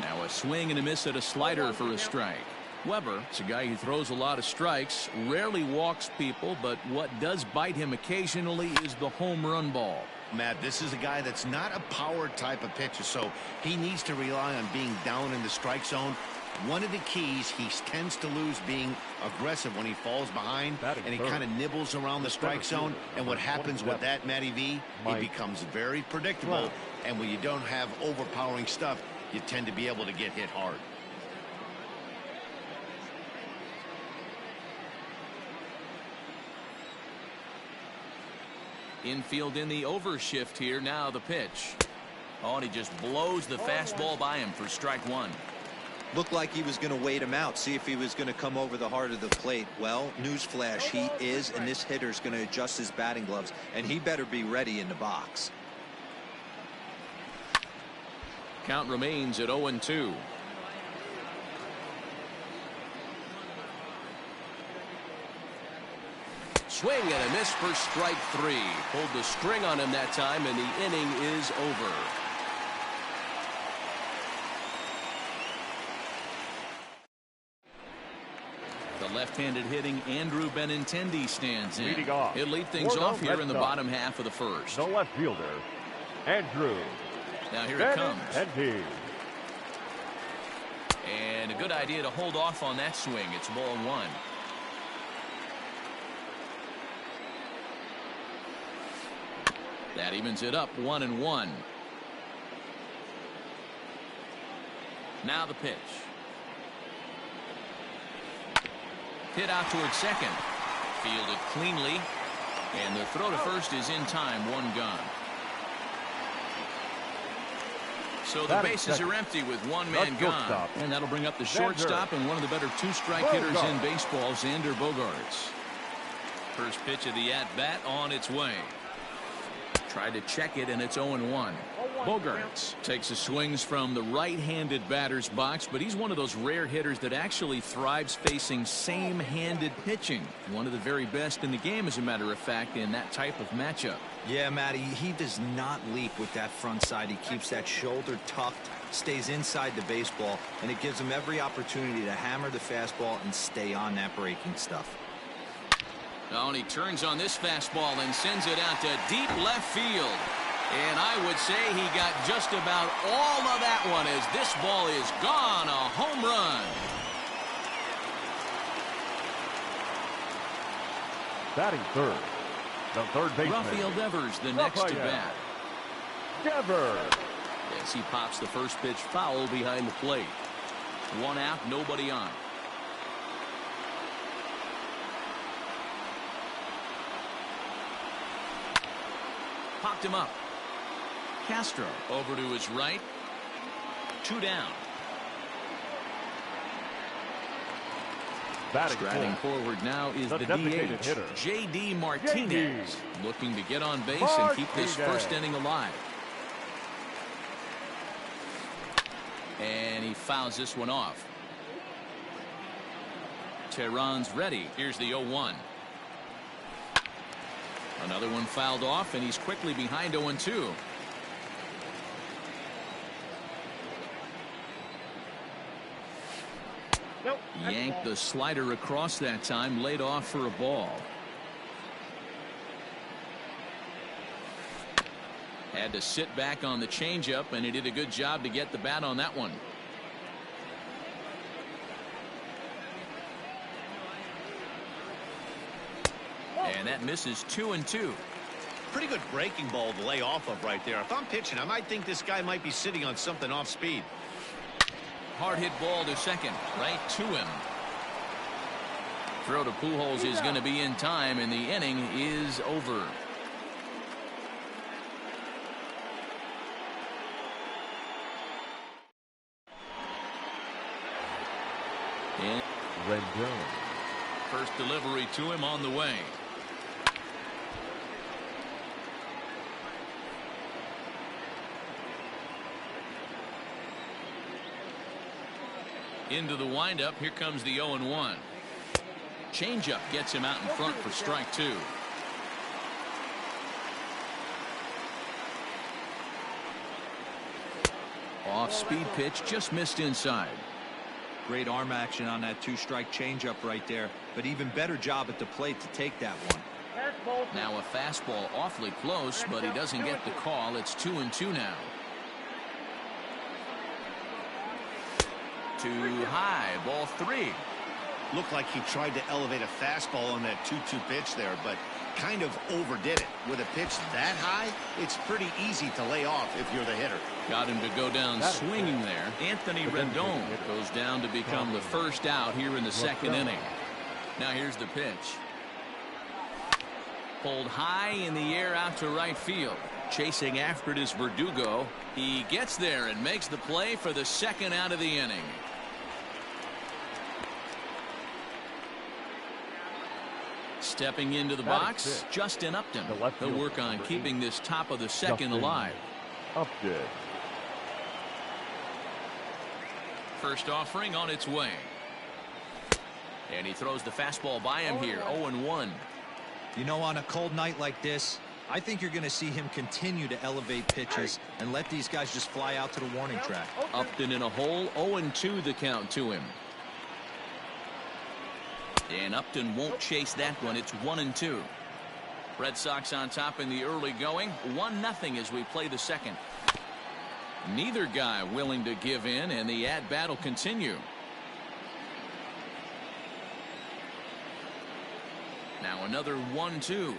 Now a swing and a miss at a slider for a strike. Weber, it's a guy who throws a lot of strikes, rarely walks people, but what does bite him occasionally is the home run ball. Matt, this is a guy that's not a power type of pitcher, so he needs to rely on being down in the strike zone. One of the keys, he tends to lose being aggressive when he falls behind, and he kind of nibbles around the strike zone. And what happens with that, Matty V, he becomes very predictable. And when you don't have overpowering stuff, you tend to be able to get hit hard. Infield in the overshift here. Now the pitch. Oh, and he just blows the fastball by him for strike one. Looked like he was going to wait him out, see if he was going to come over the heart of the plate. Well, newsflash, he is, and this hitter's going to adjust his batting gloves, and he better be ready in the box. Count remains at 0-2. Swing and a miss for strike three. Pulled the string on him that time, and the inning is over. The left-handed hitting Andrew Benintendi stands in. Leading off. He'll lead things For the off here Red in the Sox. bottom half of the first. The left fielder, Andrew Now here it comes. Benintendi. And a good idea to hold off on that swing. It's ball one. That evens it up 1-1. Now the pitch. Hit out towards second. Fielded cleanly. And the throw to first is in time. One gone. So the Batting bases second. are empty with one man gone. shortstop. And that'll bring up the shortstop and one of the better two-strike hitters in baseball, Xander Bogaerts. First pitch of the at-bat on its way. Tried to check it, and it's 0-1. Bogaerts takes his swings from the right-handed batter's box, but he's one of those rare hitters that actually thrives facing same-handed pitching. One of the very best in the game, as a matter of fact, in that type of matchup. Yeah, Matty, he does not leap with that front side. He keeps that shoulder tucked, stays inside the baseball, and it gives him every opportunity to hammer the fastball and stay on that breaking stuff. Oh, and he turns on this fastball and sends it out to deep left field. And I would say he got just about all of that one as this ball is gone. A home run. Batting third, the third baseman, Rafael Devers, the next to bat. Devers. As he pops the first pitch foul behind the plate. One out, nobody on. Popped him up. Castro over to his right. Two down. Batting Striding fourth, forward now is the the designated DH, hitter, J.D. Martinez, looking to get on base and keep this first inning alive. And he fouls this one off. Tehran's ready. Here's the 0-1. Another one fouled off, and he's quickly behind 0-2. Yanked the slider across that time, laid off for a ball. Had to sit back on the changeup, and he did a good job to get the bat on that one. And that misses 2-2. Pretty good breaking ball to lay off of right there. If I'm pitching, I might think this guy might be sitting on something off speed. Hard hit ball to second, right to him. Throw to Pujols is going to be in time, and the inning is over. And Rendon. first delivery to him on the way. Into the windup. Here comes the 0-1. Changeup gets him out in front for strike two. Off speed pitch, just missed inside. Great arm action on that two-strike changeup right there, but even better job at the plate to take that one. Now a fastball awfully close, but he doesn't get the call. It's 2-2 now. Too high, ball three. Looked like he tried to elevate a fastball on that 2-2 pitch there, but kind of overdid it. With a pitch that high, it's pretty easy to lay off if you're the hitter. Got him to go down swinging there. Anthony Rendon goes down to become the first out here in the second inning. Now here's the pitch. Pulled high in the air out to right field. Chasing after it is Verdugo. He gets there and makes the play for the second out of the inning. Stepping into the box, Justin Upton. He'll work on keeping this top of the second alive. Upton. First offering on its way. And he throws the fastball by him here. 0-1. You know, on a cold night like this, I think you're going to see him continue to elevate pitches and let these guys just fly out to the warning track. Upton in a hole. 0-2 the count to him. And Upton won't chase that one. It's 1-2. Red Sox on top in the early going. 1-0 as we play the second. Neither guy willing to give in, and the at-bat will continue. Now another 1-2.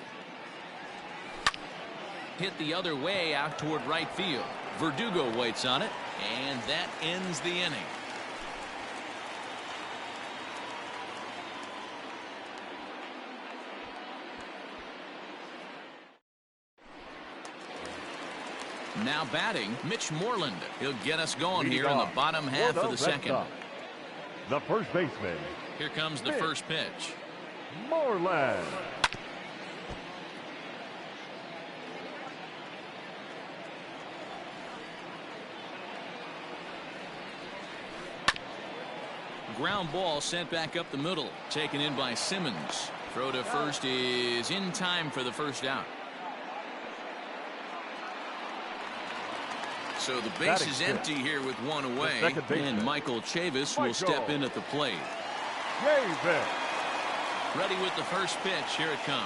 Hit the other way out toward right field. Verdugo waits on it, and that ends the inning. Now batting, Mitch Moreland. He'll get us going here in the bottom half of the second. The first baseman. Here comes the first pitch. Moreland. Ground ball sent back up the middle. Taken in by Simmons. Throw to first is in time for the first out. So the base is empty here with one away, and Michael Chavis will step in at the plate. Ready with the first pitch. Here it comes.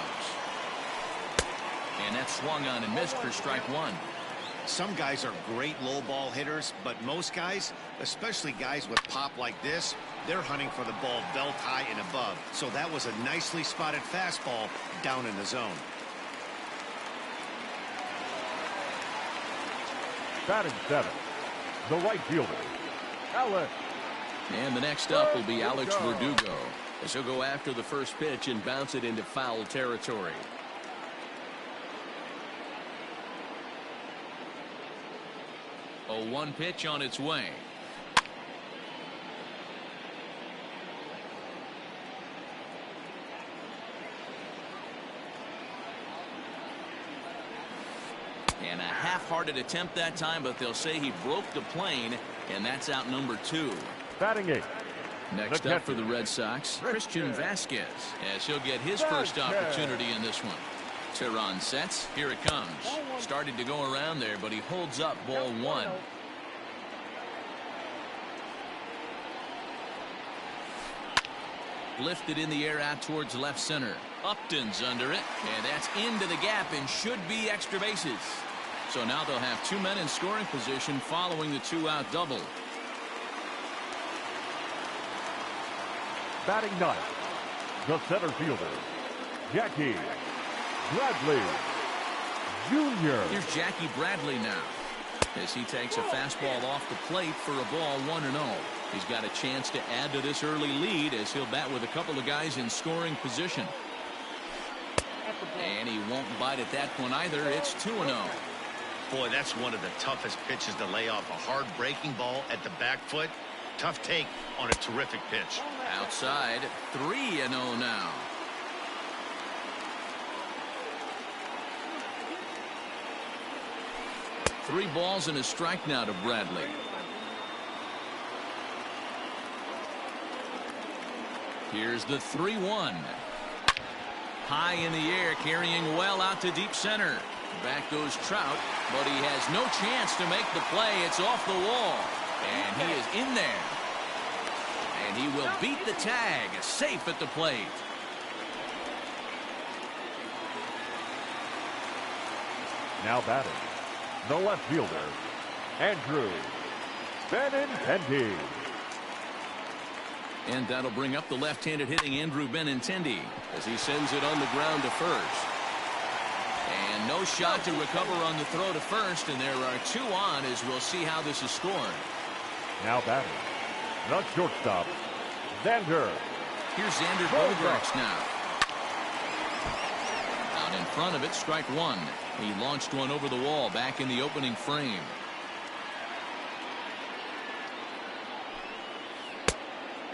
And that's swung on and missed for strike one. Some guys are great low ball hitters, but most guys, especially guys with pop like this, they're hunting for the ball belt high and above. So that was a nicely spotted fastball down in the zone. Batting seven, the right fielder, Alex. And the next up will be Alex Verdugo, as he'll go after the first pitch and bounce it into foul territory. A 1 pitch on its way. And a half-hearted attempt that time, but they'll say he broke the plane, and that's out number 2. Batting 8. Next up for the Red Sox, Christian Vasquez, as he'll get his first opportunity in this one. Tehran sets. Here it comes. Started to go around there, but he holds up ball 1. Lifted in the air out towards left center. Upton's under it, and that's into the gap and should be extra bases. So now they'll have 2 men in scoring position following the 2-out double. Batting ninth, the center fielder, Jackie Bradley Jr. Here's Jackie Bradley now, as he takes a fastball off the plate for a ball 1-0. He's got a chance to add to this early lead as he'll bat with a couple of guys in scoring position. And he won't bite at that one either. It's 2-0. Boy, that's one of the toughest pitches to lay off. A hard breaking ball at the back foot. Tough take on a terrific pitch. Outside, 3-0 now. Three balls and a strike now to Bradley. Here's the 3-1. High in the air, carrying well out to deep center. Back goes Trout, but he has no chance to make the play. It's off the wall, and he is in there. And he will beat the tag, safe at the plate. Now batting, the left fielder, Andrew Benintendi. And that'll bring up the left-handed hitting Andrew Benintendi as he sends it on the ground to first. And no shot to recover on the throw to first, and there are 2 on as we'll see how this is scored. Now batting, the shortstop, Xander. Here's Xander Bogaerts now. Out in front of it, strike one. He launched one over the wall back in the opening frame.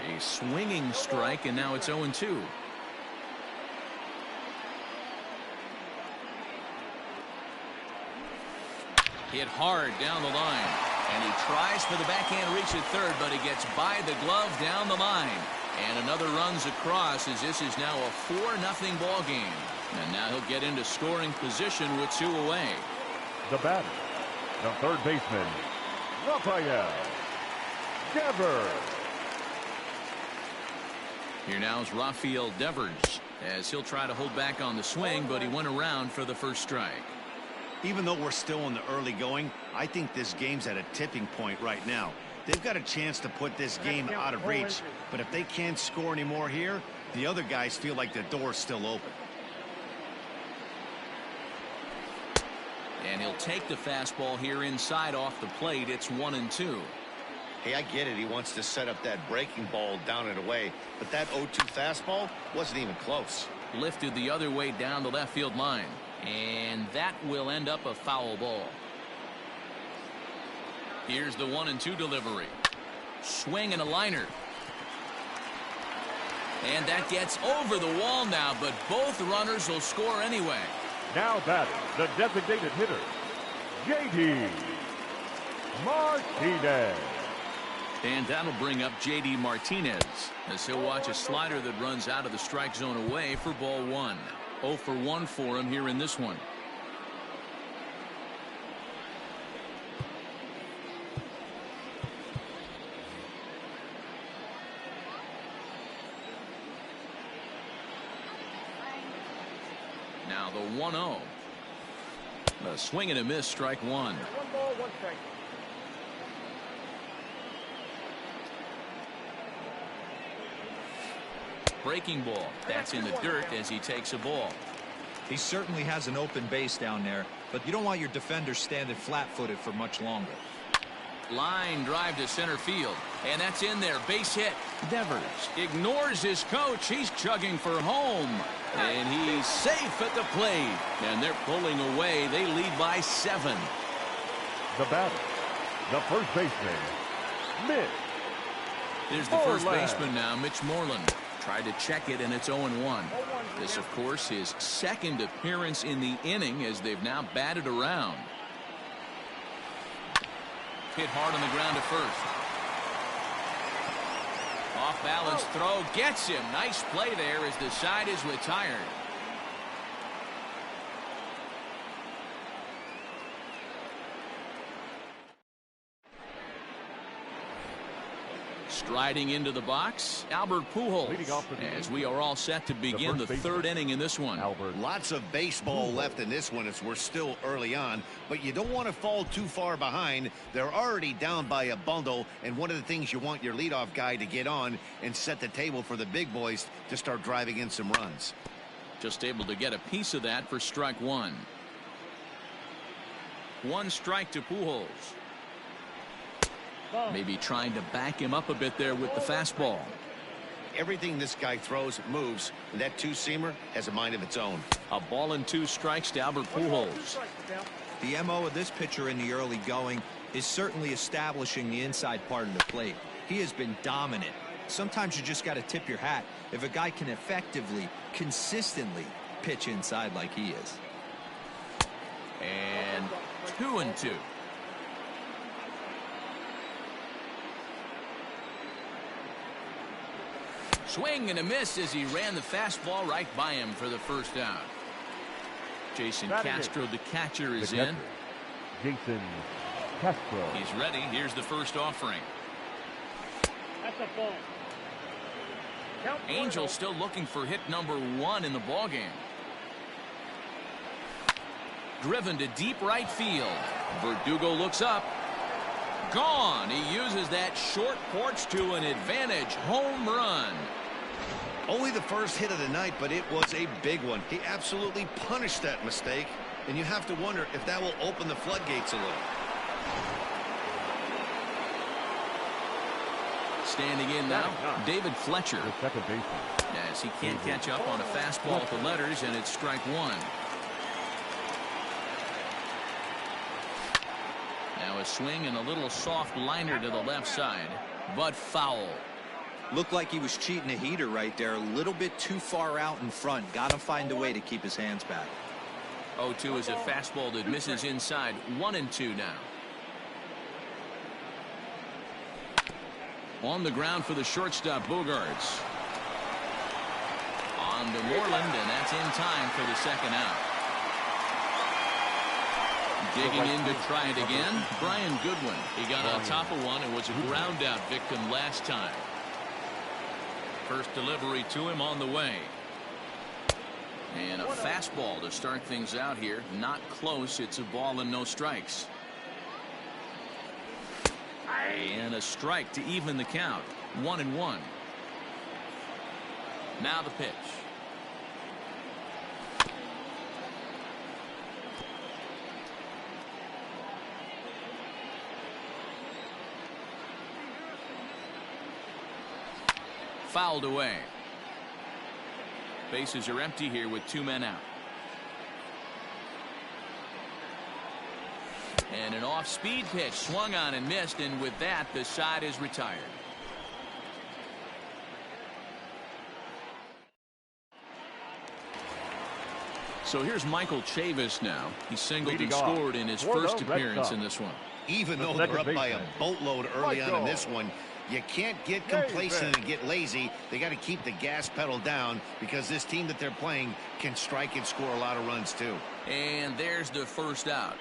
A swinging strike, and now it's 0-2. Hit hard down the line, and he tries for the backhand reach at third, but he gets by the glove down the line. And another runs across as this is now a 4-0 ball game. And now he'll get into scoring position with 2 away. The batter, the third baseman, Rafael Devers. Here now is Rafael Devers as he'll try to hold back on the swing, but he went around for the first strike. Even though we're still in the early going, I think this game's at a tipping point right now. They've got a chance to put this game out of reach, but if they can't score anymore here, the other guys feel like the door's still open. And he'll take the fastball here inside off the plate. It's 1-2. Hey, I get it. He wants to set up that breaking ball down and away, but that 0-2 fastball wasn't even close. Lifted the other way down the left field line, and that will end up a foul ball. Here's the 1-2 delivery. Swing and a liner. And that gets over the wall now, but both runners will score anyway. Now batting, the designated hitter, J.D. Martinez. And that'll bring up J.D. Martinez as he'll watch a slider that runs out of the strike zone away for ball 1. 0 for 1 for him here in this one. Now the 1-0. A swing and a miss, strike one. 1 ball, 1 strike. Breaking ball. That's in the dirt as he takes a ball. He certainly has an open base down there, but you don't want your defenders standing flat-footed for much longer. Line drive to center field, and that's in there. Base hit. Devers ignores his coach. He's chugging for home, and he's safe at the plate. And they're pulling away. They lead by 7. The batter, the first baseman, Mitch. Here's the first Moreland. baseman now, Mitch Moreland. Tried to check it, and it's 0-1. This, of course, his second appearance in the inning as they've now batted around. Hit hard on the ground to first. Off balance throw gets him. Nice play there as the side is retired. Striding into the box, Albert Leading off for Pujols, the as Yankees, we are all set to begin the first third baseman, inning in this one. Albert. Lots of baseball left in this one as we're still early on, but you don't want to fall too far behind. They're already down by a bundle, and one of the things you want your leadoff guy to get on and set the table for the big boys to start driving in some runs. Just able to get a piece of that for strike one. One strike to Pujols. Maybe trying to back him up a bit there with the fastball. Everything this guy throws moves, and that two-seamer has a mind of its own. A ball and 2 strikes to Albert Pujols. The MO of this pitcher in the early going is certainly establishing the inside part of the plate. He has been dominant. Sometimes you just got to tip your hat if a guy can effectively, consistently pitch inside like he is. And 2-2. Swing and a miss as he ran the fastball right by him for the first out. Jason Castro, the catcher, is in. Jason Castro. He's ready. Here's the first offering. That's a ball. Angel still looking for hit number 1 in the ballgame. Driven to deep right field. Verdugo looks up. Gone. He uses that short porch to an advantage home run. Only the first hit of the night, but it was a big one. He absolutely punished that mistake, and you have to wonder if that will open the floodgates a little. Standing in now, David Fletcher. The second baseman. As he can't catch up on a fastball at the letters, and it's strike 1. Now a swing and a little soft liner to the left side, but foul. Looked like he was cheating a heater right there. A little bit too far out in front. Got to find a way to keep his hands back. 0-2 is a fastball that misses inside. 1-2 now. On the ground for the shortstop, Bogarts. On to Moreland, and that's in time for the second out. Digging in to try it again, Brian Goodwin. He got on top of one and was a ground out victim last time. First delivery to him on the way. And a fastball to start things out here. Not close. It's a ball and no strikes. And a strike to even the count. 1-1. Now the pitch. Fouled away. Bases are empty here with 2 men out. And an off-speed pitch swung on and missed, and with that the side is retired. So here's Michael Chavis now. He singled and scored in his first appearance in this one. Even though they're up by a boatload early on in this one, you can't get complacent and get lazy. They got to keep the gas pedal down because this team that they're playing can strike and score a lot of runs too. And there's the first out.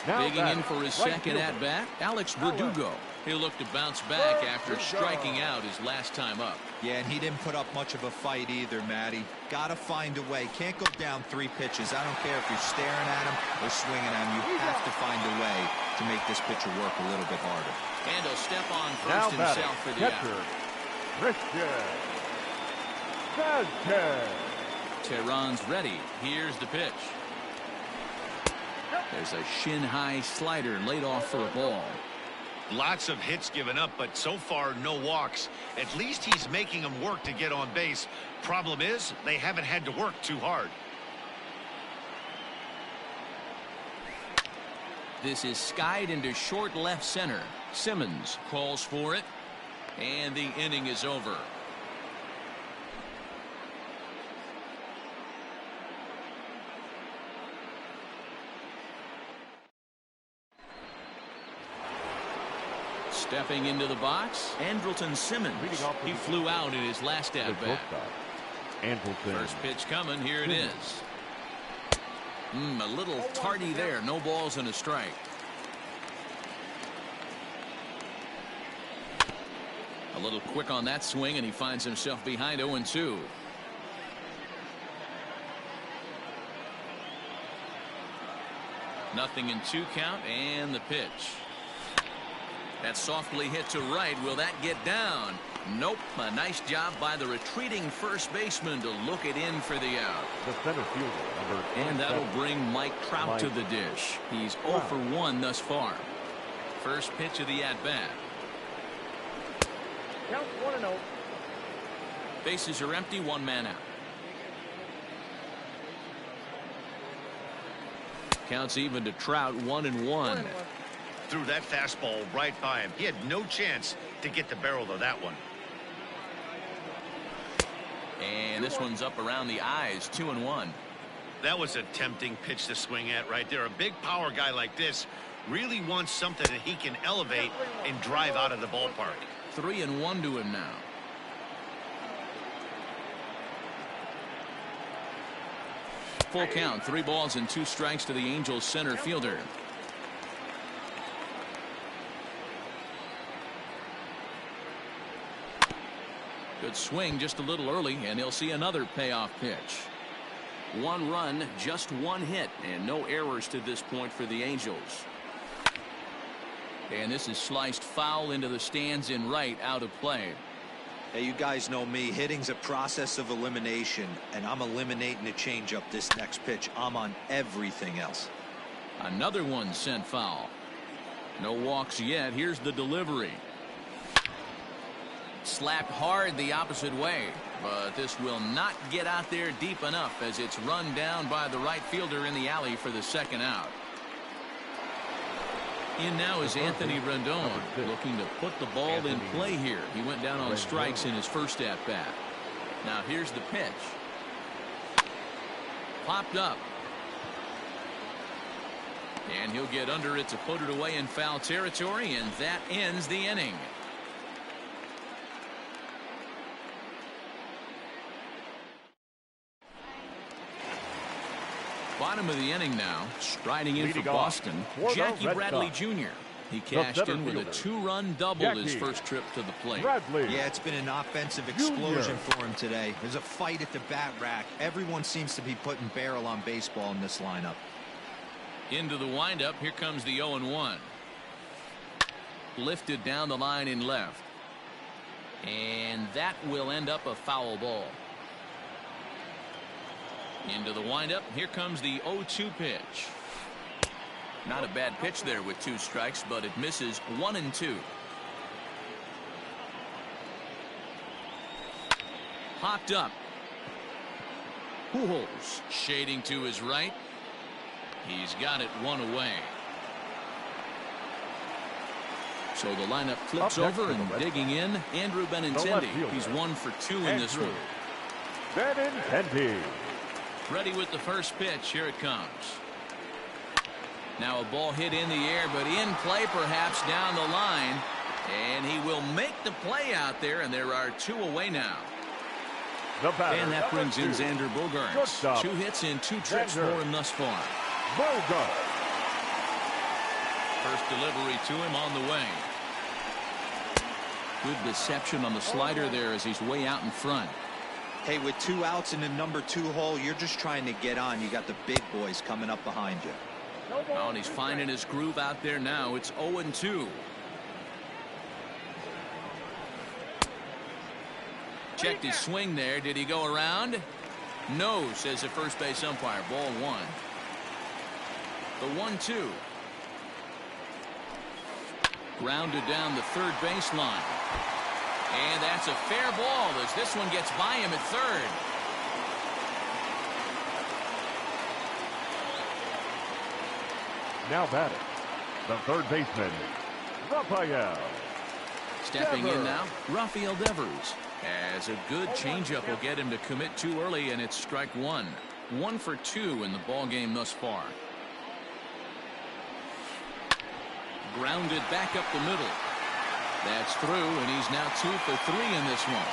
Now Digging in for his second at-bat, Alex Verdugo. He'll look to bounce back after striking out his last time up. Yeah, and he didn't put up much of a fight either, Matty. Got to find a way. Can't go down 3 pitches. I don't care if you're staring at him or swinging at him. You have to find a way to make this pitcher work a little bit harder. And he'll step on now first himself for the catcher, out. Christian Sanchez. Tehran's ready. Here's the pitch. There's a shin-high slider laid off for a ball. Lots of hits given up, but so far no walks. At least he's making them work to get on base. Problem is, they haven't had to work too hard. This is skied into short left center. Simmons calls for it, and the inning is over. Stepping into the box, Andrelton Simmons. He flew out in his last at-bat. First pitch coming. Here it is. A little tardy there. No balls and a strike. A little quick on that swing, and he finds himself behind 0-2. Nothing in 2 count, and the pitch. That's softly hit to right. Will that get down? Nope. A nice job by the retreating first baseman to look it in for the out. The center fielder, number And that'll 27. bring Mike Trout to the dish. He's 0 for 1 thus far. First pitch of the at-bat. Count 1-0. Bases are empty, 1 man out. Counts even to Trout, 1-1. Threw that fastball right by him. He had no chance to get the barrel of that one. And this one's up around the eyes, 2-1. That was a tempting pitch to swing at right there. A big power guy like this really wants something that he can elevate and drive out of the ballpark. 3-1 to him now. Full count, 3 balls and 2 strikes to the Angels center fielder. Good swing just a little early, and he'll see another payoff pitch. 1 run, just 1 hit, and no errors to this point for the Angels. And this is sliced foul into the stands in right, out of play. Hey, you guys know me. Hitting's a process of elimination, and I'm eliminating the changeup this next pitch. I'm on everything else. Another one sent foul. No walks yet. Here's the delivery. Slapped hard the opposite way, but this will not get out there deep enough as it's run down by the right fielder in the alley for the second out. In now is Anthony Rendon, looking to put the ball in play here. He went down on strikes in his first at bat. Now here's the pitch. Popped up. And he'll get under it to put it away in foul territory, and that ends the inning. Bottom of the inning now, striding in for Boston, Jackie Bradley Jr. He cashed in with a 2-run double his first trip to the plate. Yeah, it's been an offensive explosion for him today. There's a fight at the bat rack. Everyone seems to be putting barrel on baseball in this lineup. Into the windup, here comes the 0-1. Lifted down the line in left. And that will end up a foul ball. Into the windup, here comes the 0-2 pitch. Not a bad pitch there with 2 strikes, but it misses 1-2. Popped up. Pujols shading to his right. He's got it 1 away. So the lineup flips over and digging in, Andrew Benintendi. He's 1 for 2 in this one. Benintendi. Ready with the first pitch. Here it comes. Now a ball hit in the air, but in play perhaps down the line. And he will make the play out there, and there are 2 away now. And that brings in Xander Bogaerts. 2 hits in 2 trips for him thus far. Bogaerts. First delivery to him on the way. Good deception on the slider there as he's way out in front. Hey, with 2 outs in the number 2 hole, you're just trying to get on. You got the big boys coming up behind you. Oh, and he's finding his groove out there now. It's 0-2. Checked his swing there. Did he go around? No, says the first base umpire. Ball 1. The 1-2. Grounded down the third baseline. And that's a fair ball as this one gets by him at third. Now batting, the third baseman, Rafael. Stepping in now, Rafael Devers. As a good changeup will get him to commit too early, and it's strike 1. 1 for 2 in the ball game thus far. Grounded back up the middle. That's through, and he's now 2 for 3 in this one.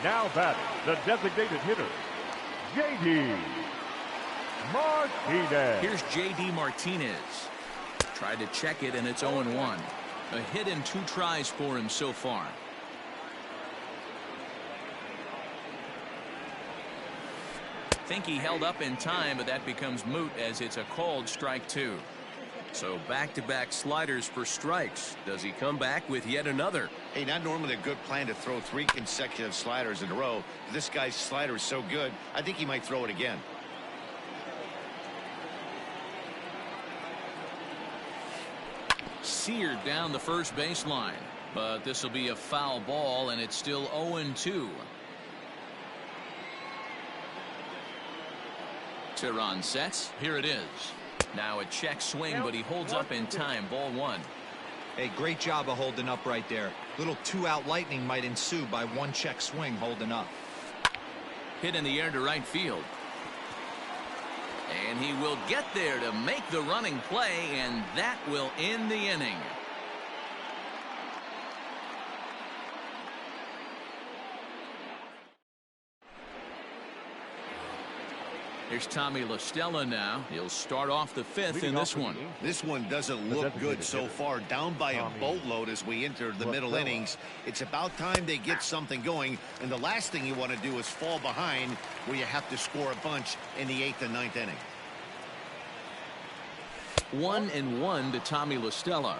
Now batting, the designated hitter, J.D. Martinez. Here's J.D. Martinez. Tried to check it, and it's 0-1. A hit in 2 tries for him so far. Think he held up in time, but that becomes moot as it's a called strike 2. So back-to-back sliders for strikes. Does he come back with yet another? Hey, not normally a good plan to throw 3 consecutive sliders in a row. This guy's slider is so good, I think he might throw it again. Seared down the first baseline, but this will be a foul ball, and it's still 0-2. Tehran sets. Here it is. Now a check swing, but he holds up in time. Ball 1. Hey, great job of holding up right there. Little 2-out lightning might ensue by 1 check swing holding up. Hit in the air to right field. And he will get there to make the running play, and that will end the inning. Here's Tommy La Stella now. He'll start off the 5th in this one. This one doesn't look good so far. Down by a boatload as we enter the middle innings. It's about time they get something going. And the last thing you want to do is fall behind where you have to score a bunch in the 8th and 9th inning. 1-1 to Tommy La Stella.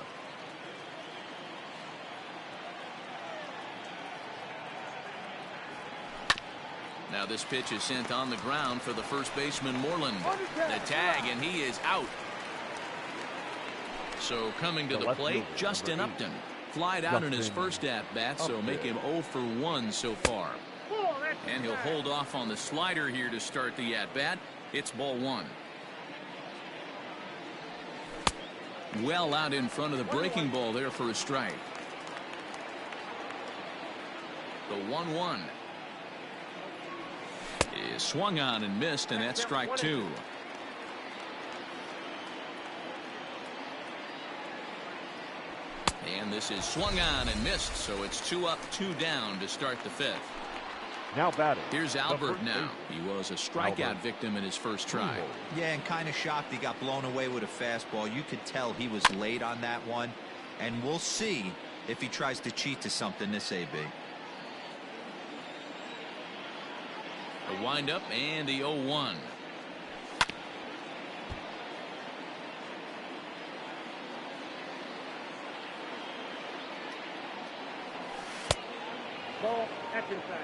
Now this pitch is sent on the ground for the first baseman Moreland. The tag, and he is out. So coming to the plate, Justin Upton. Flied out in his first at-bat, so make him 0 for 1 so far. And he'll hold off on the slider here to start the at-bat. It's ball 1. Well out in front of the breaking ball there for a strike. The 1-1. Is swung on and missed, and that's strike 2. And this is swung on and missed, so it's 2 up, 2 down to start the 5th. Now batting. Here's Albert now. He was a strikeout victim in his first try. Yeah, and kind of shocked he got blown away with a fastball. You could tell he was late on that one, and we'll see if he tries to cheat to something this AB. The windup and the 0-1. Ball, that's inside.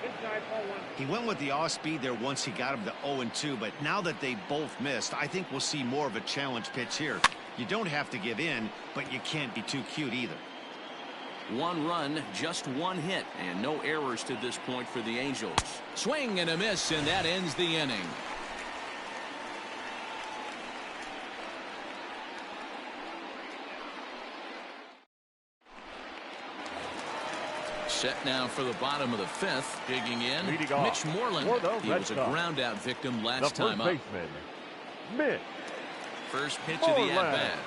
Inside, ball 1. He went with the off speed there once he got him to 0-2, but now that they both missed, I think we'll see more of a challenge pitch here. You don't have to give in, but you can't be too cute either. 1 run, just 1 hit, and no errors to this point for the Angels. Swing and a miss, and that ends the inning. Set now for the bottom of the 5th. Digging in, Mitch Moreland. He was a ground-out victim last time up. Mitch. First pitch of the at-bat.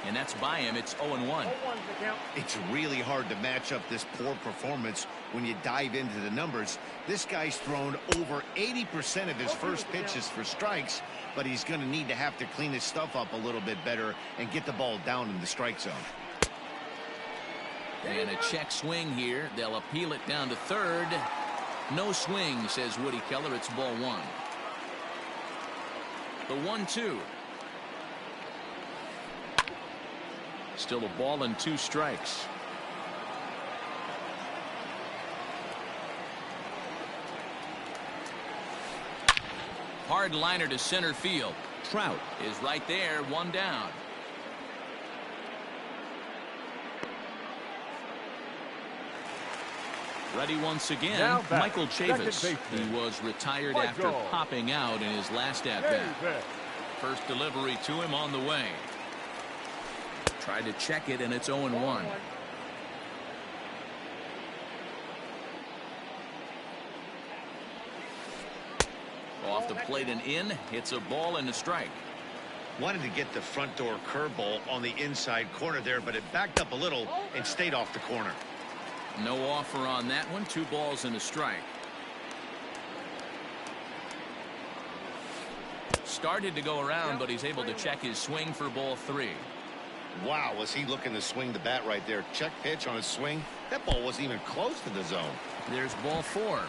And that's by him. It's 0-1. It's really hard to match up this poor performance when you dive into the numbers. This guy's thrown over 80% of his first pitches for strikes, but he's going to need to have to clean his stuff up a little bit better and get the ball down in the strike zone. And a check swing here. They'll appeal it down to third. No swing, says Woody Keller. It's ball 1. The 1-2. Still a ball and 2 strikes. Hard liner to center field. Trout is right there, 1 down. Ready once again, Michael Chavis. He was retired after popping out in his last at-bat. First delivery to him on the way. Tried to check it, and it's 0-1. Off the plate and in. Hits a ball and a strike. Wanted to get the front door curveball on the inside corner there, but it backed up a little and stayed off the corner. No offer on that one. 2 balls and a strike. Started to go around, but he's able to check his swing for ball 3. Wow, was he looking to swing the bat right there? Check pitch on his swing. That ball wasn't even close to the zone. There's ball 4.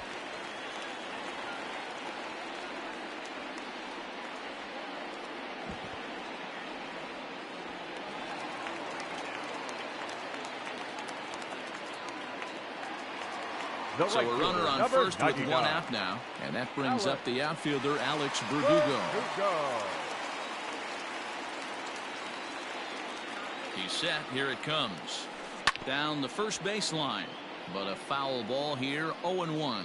So a runner on first with 1 out now, and that brings up the outfielder Alex Verdugo. He's set. Here it comes. Down the first baseline, but a foul ball here. 0-1.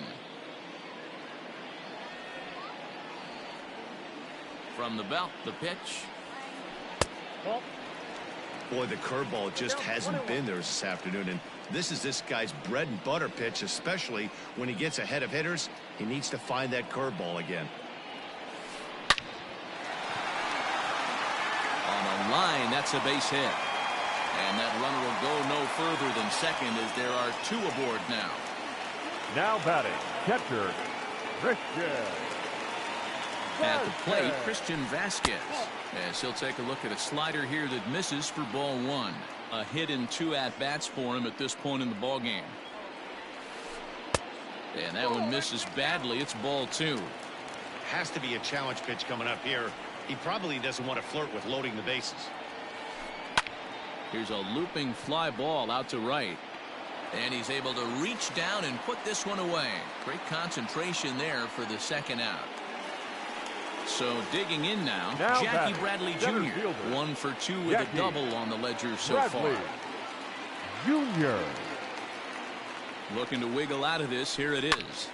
From the belt, the pitch. Boy, the curveball just hasn't been there this afternoon, and this is this guy's bread and butter pitch, especially when he gets ahead of hitters. He needs to find that curveball again. On a line, that's a base hit. And that runner will go no further than second as there are 2 aboard now. Now batting, catcher, Christian. At the plate, Christian Vasquez. As he'll take a look at a slider here that misses for ball 1. A hit in 2 at-bats for him at this point in the ballgame. And that one misses badly. It's ball 2. Has to be a challenge pitch coming up here. He probably doesn't want to flirt with loading the bases. Here's a looping fly ball out to right. And he's able to reach down and put this one away. Great concentration there for the second out. So digging in now Jackie Bradley Jr. 1 for 2 with a double on the ledger so far. Jr. Looking to wiggle out of this. Here it is.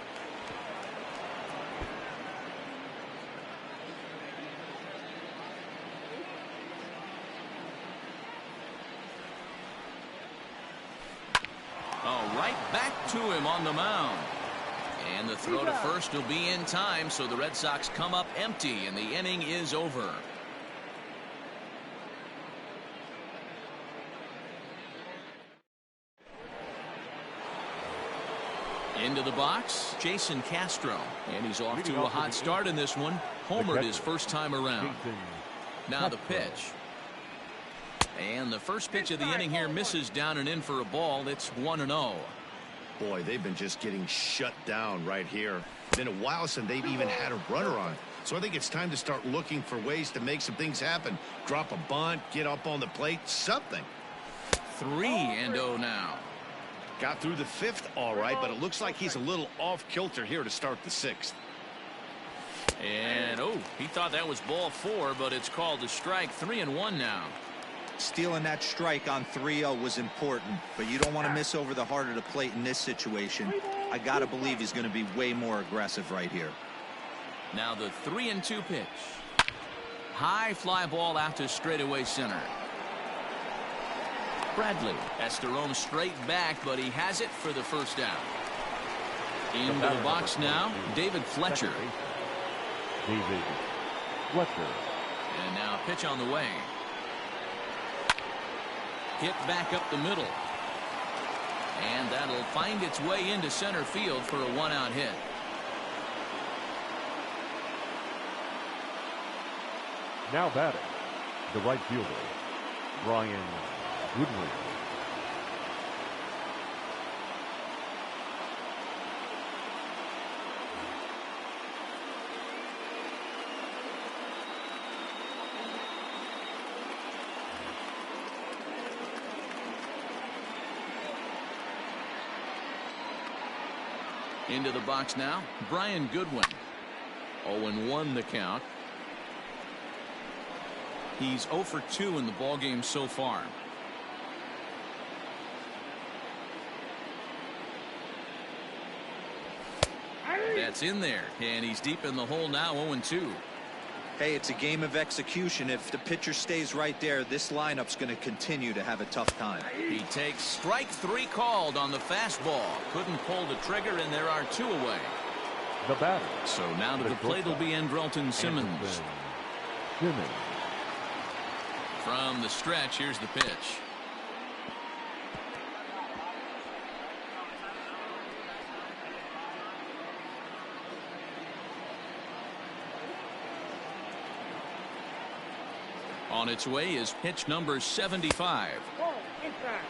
Right back to him on the mound. And the throw to first will be in time, so the Red Sox come up empty, and the inning is over. Into the box, Jason Castro. And he's off to a hot start in this one. Homered his first time around. Now the pitch. And the first pitch of the inning here misses down and in for a ball. It's 1-0. Boy, they've been just getting shut down right here. Been a while since they've even had a runner on. So I think it's time to start looking for ways to make some things happen. Drop a bunt, get up on the plate, something. 3-0 now. Got through the 5th all right, but it looks like he's a little off kilter here to start the 6th. And he thought that was ball 4, but it's called a strike. 3-1 now. Stealing that strike on 3-0 was important, but you don't want to miss over the heart of the plate in this situation. I got to believe he's going to be way more aggressive right here. Now the 3-2 pitch. High fly ball out to straightaway center. Bradley has to roam straight back, but he has it for the first out. Into the box now, David Fletcher. David Fletcher. And now pitch on the way. Hit back up the middle. And that'll find its way into center field for a 1-out hit. Now batting, the right fielder, Brian Goodwin. Into the box now, Brian Goodwin. 0-1 the count. He's 0 for 2 in the ballgame so far. That's in there, and he's deep in the hole now. 0-2. Hey, it's a game of execution. If the pitcher stays right there, this lineup's going to continue to have a tough time. He takes strike 3 called on the fastball. Couldn't pull the trigger, and there are 2 away. The batter. So now to the plate will be Andrelton Simmons. From the stretch, here's the pitch. On its way is pitch number 75. Ball inside.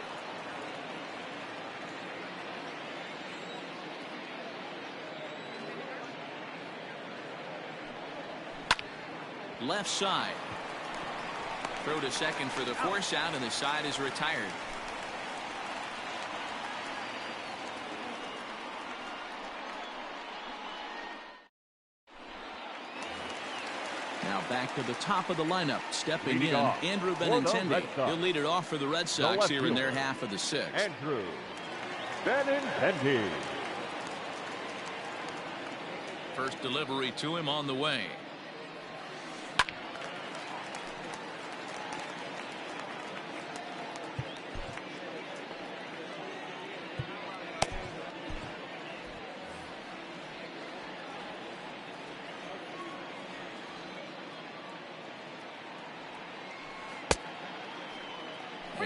Left side. Throw to second for the force out, and the side is retired. Now back to the top of the lineup. Stepping in, Andrew Benintendi. He'll lead it off for the Red Sox here in their half of the sixth. Andrew Benintendi. First delivery to him on the way.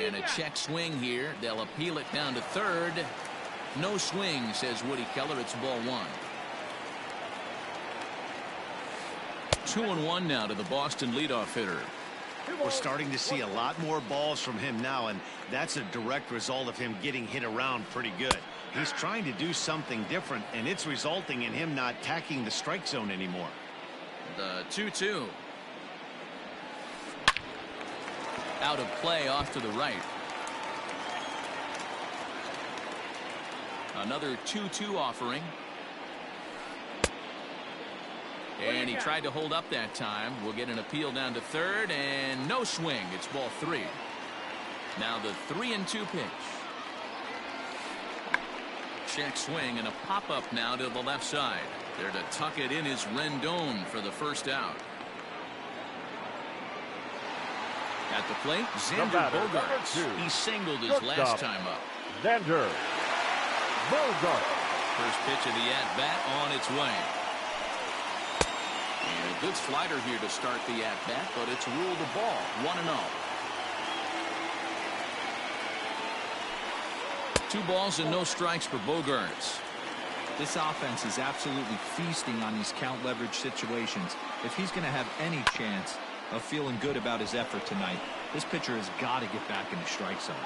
And a check swing here. They'll appeal it down to third. No swing, says Woody Keller. It's ball one. 2-1 now to the Boston leadoff hitter. We're starting to see a lot more balls from him now, and that's a direct result of him getting hit around pretty good. He's trying to do something different, and it's resulting in him not tacking the strike zone anymore. The 2-2. Out of play off to the right. Another 2-2 offering. And he tried to hold up that time. We'll get an appeal down to third, and no swing. It's ball three. Now the 3-2 pitch. Check swing and a pop-up now to the left side. There to tuck it in is Rendon for the first out. At the plate, Xander Bogaerts. He singled his last time up. Xander Bogaerts. First pitch of the at-bat on its way. And a good slider here to start the at-bat, but it's ruled a ball. 1-0. 2 balls and no strikes for Bogaerts. This offense is absolutely feasting on these count leverage situations. If he's going to have any chance of feeling good about his effort tonight, this pitcher has got to get back in the strike zone.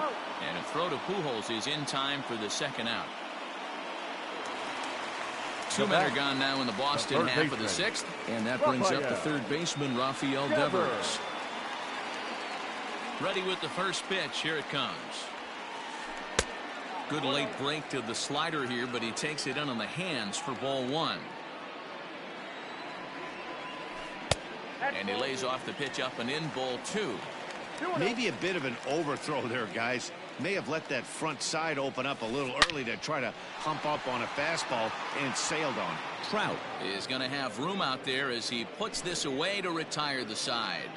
And a throw to Pujols is in time for the second out. 2 men are gone now in the Boston half of the sixth, and that brings up the third baseman, Rafael Devers. Ready with the first pitch. Here it comes. Good late break to the slider here, but he takes it in on the hands for ball one. And he lays off the pitch up and in, ball two. Maybe a bit of an overthrow there, guys. May have let that front side open up a little early to try to hump up on a fastball, and sailed on. Trout is going to have room out there as he puts this away to retire the side.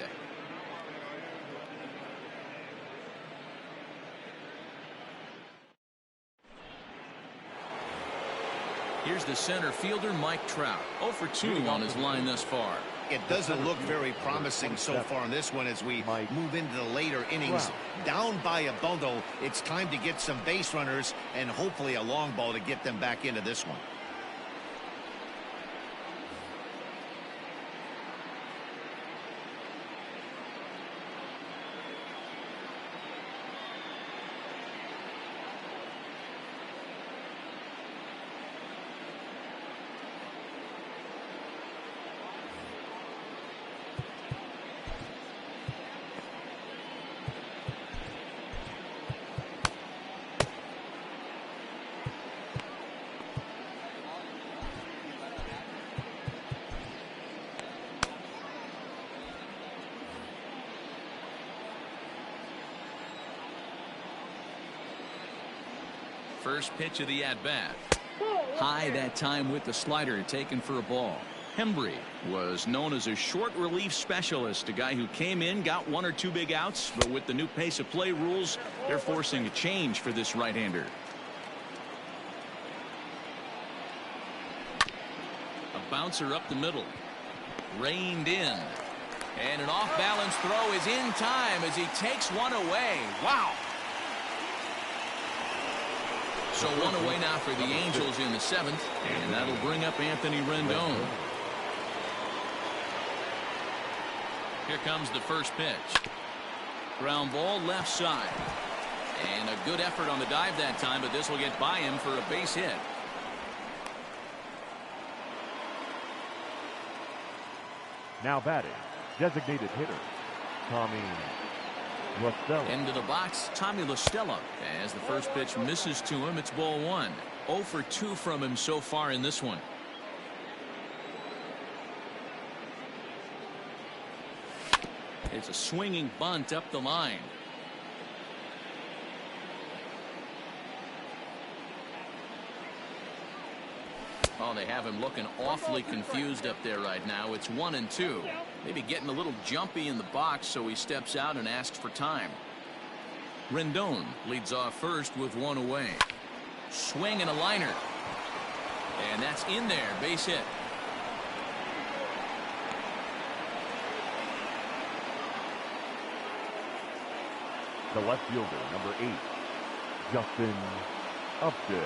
Here's the center fielder, Mike Trout. 0 for 2 on his line thus far. It doesn't look very promising so far in this one as we move into the later innings. Down by a bundle, it's time to get some base runners and hopefully a long ball to get them back into this one. First pitch of the at-bat. High that time with the slider, taken for a ball. Hembree was known as a short relief specialist, a guy who came in, got 1 or 2 big outs, but with the new pace of play rules, they're forcing a change for this right-hander. A bouncer up the middle. Reined in. And an off-balance throw is in time as he takes one away. Wow. So one away now for the Angels in the 7th, and that'll bring up Anthony Rendon. Here comes the first pitch. Ground ball left side. And a good effort on the dive that time, but this will get by him for a base hit. Now batting, designated hitter, Tommy LaStella. Into the box, Tommy LaStella. As the first pitch misses to him, it's ball 1. 0 for 2 from him so far in this one. It's a swinging bunt up the line. Oh, they have him looking awfully confused up there right now. It's 1-2. Maybe getting a little jumpy in the box, so he steps out and asks for time. Rendon leads off first with 1 away. Swing and a liner. And that's in there. Base hit. The left fielder, number 8, Justin Upton.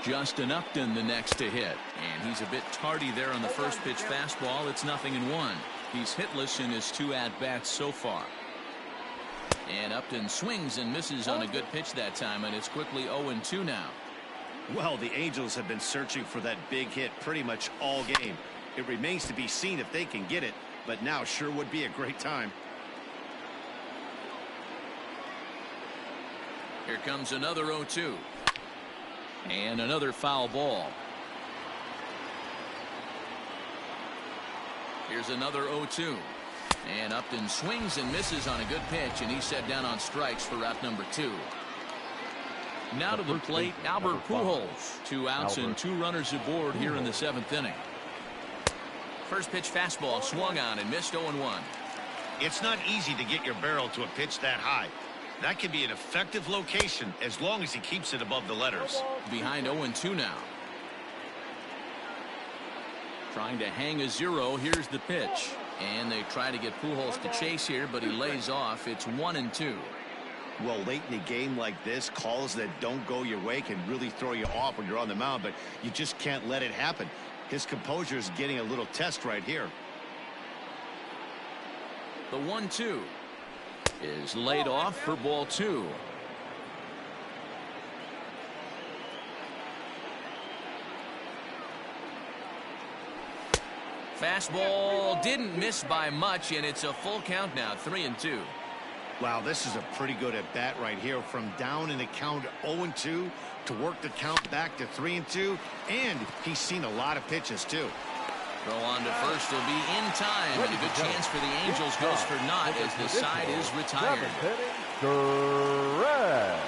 Justin Upton the next to hit, and he's a bit tardy there on the first pitch fastball. It's 0-1. He's hitless in his 2 at-bats so far. And Upton swings and misses on a good pitch that time, and it's quickly 0-2 now. Well, the Angels have been searching for that big hit pretty much all game. It remains to be seen if they can get it, but now sure would be a great time. Here comes another 0-2. And another foul ball. Here's another 0-2. And Upton swings and misses on a good pitch, and he's set down on strikes for route number 2. Now to the plate, Albert Pujols. 2 outs and 2 runners aboard here in the 7th inning. First pitch fastball swung on and missed 0-1. It's not easy to get your barrel to a pitch that high. That can be an effective location as long as he keeps it above the letters. Behind 0-2 now. Trying to hang a 0. Here's the pitch. And they try to get Pujols to chase here, but he lays off. It's 1-2. Well, late in a game like this, calls that don't go your way can really throw you off when you're on the mound, but you just can't let it happen. His composure is getting a little test right here. The 1-2 is laid off for ball 2. Fastball didn't miss by much, and it's a full count now, 3-2. Wow, this is a pretty good at bat right here. From down in the count 0-2 to work the count back to 3-2, and he's seen a lot of pitches too. Throw on to first will be in time, and a good chance for the Angels goes for naught as the side is retired. Correct.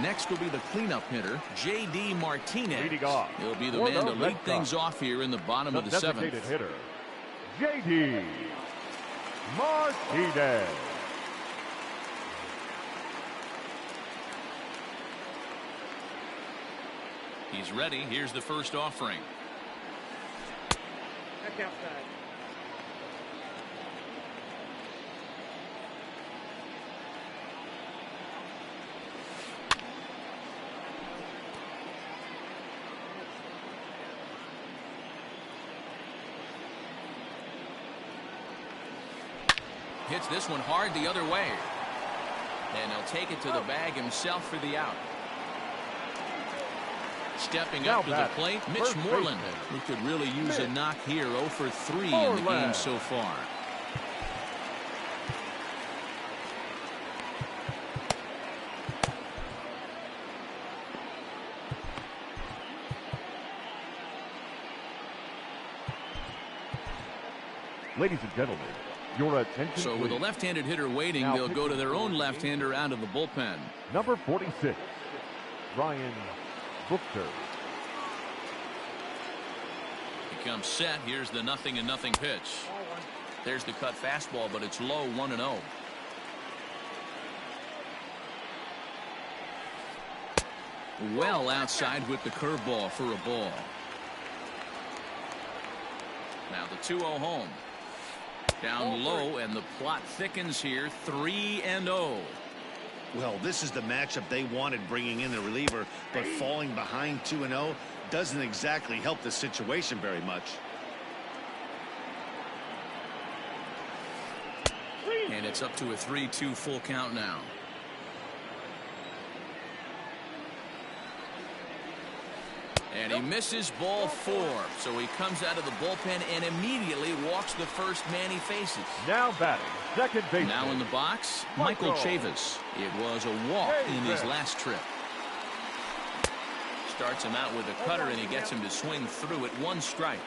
Next will be the cleanup hitter, J.D. Martinez. Leading off. He'll be the man to lead things off here in the bottom of the 7th. Designated hitter, J.D. Martinez. He's ready. Here's the first offering. Back outside. Hits this one hard the other way. And he'll take it to the bag himself for the out. Stepping up to the plate, Mitch Moreland, who could really use a knock here. 0 for 3 in the game so far. Ladies and gentlemen, your attention. So with a left-handed hitter waiting, Now they'll go to their own left-hander out of the bullpen. Number 46, Ryan Buchter. He comes set. Here's the 0-0 pitch. There's the cut fastball, but it's low, 1-0. Well outside with the curveball for a ball. Now the 2-0 home. Down low, and the plot thickens here, 3-0. Well, this is the matchup they wanted, bringing in the reliever, but falling behind 2-0 doesn't exactly help the situation very much. And it's up to a 3-2 full count now. And he misses ball 4. So he comes out of the bullpen and immediately walks the first man he faces. Now batting, second base. Now in the box, Michael Chavis. It was a walk in his last trip. Starts him out with a cutter, and he gets him to swing through at 1 strike.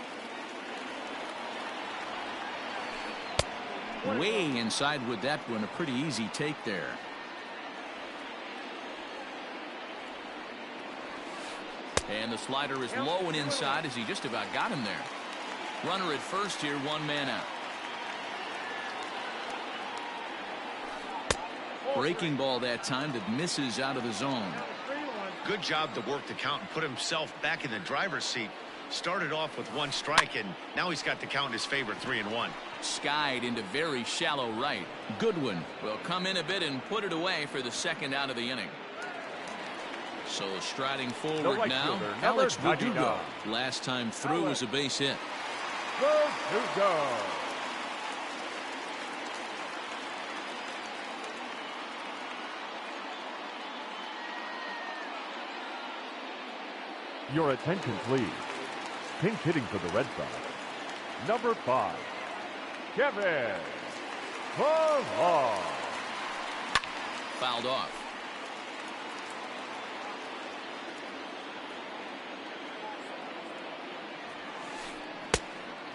Way inside with that one, a pretty easy take there. And the slider is low and inside as he just about got him there. Runner at first here, 1 man out. Breaking ball that time that misses out of the zone. Good job to work the count and put himself back in the driver's seat. Started off with 1 strike, and now he's got the count in his favor, 3-1. Skied into very shallow right. Goodwin will come in a bit and put it away for the second out of the inning. So striding forward now, Alex Verdugo. Last time through was a base hit. Verdugo. Your attention, please. Pinch hitting for the Red Sox. Number 5, Kevin Pillar. Fouled off.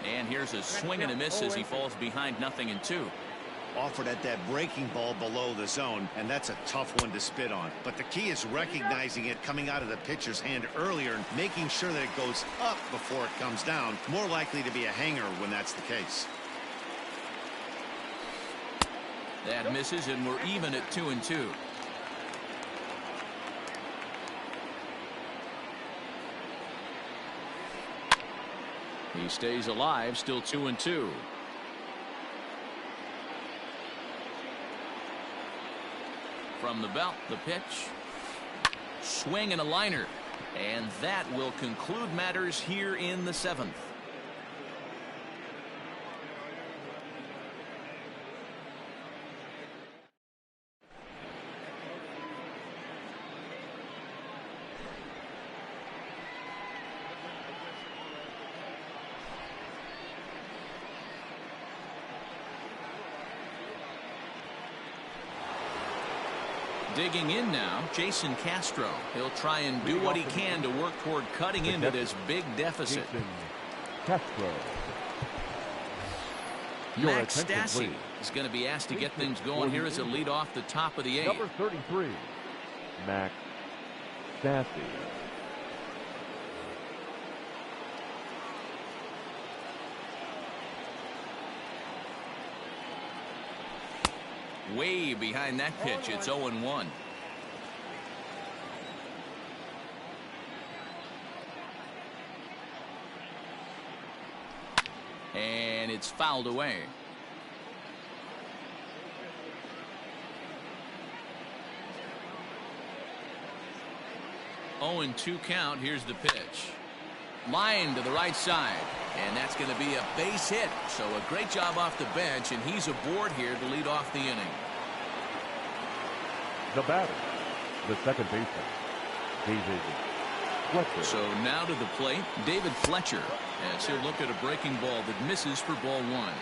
And here's a swing and a miss as he falls behind 0-2. Offered at that breaking ball below the zone, and that's a tough one to spit on. But the key is recognizing it coming out of the pitcher's hand earlier and making sure that it goes up before it comes down. More likely to be a hanger when that's the case. That misses, and we're even at 2-2. He stays alive, still 2-2. From the belt, the pitch. Swing and a liner. And that will conclude matters here in the 7th. Digging in now, Jason Castro. He'll try and do what he can to work toward cutting into this big deficit. Castro. Max Stassi is going to be asked to get things going here as a lead off the top of the 8th. Number 33, Max Stassi. Way behind that pitch, it's 0-1. And it's fouled away. Oh, 0-2 count. Here's the pitch. Line to the right side. And that's going to be a base hit. So a great job off the bench, and he's aboard here to lead off the inning. The batter, the second baseman, David Fletcher. So now to the plate, David Fletcher, as he'll look at a breaking ball that misses for ball 1.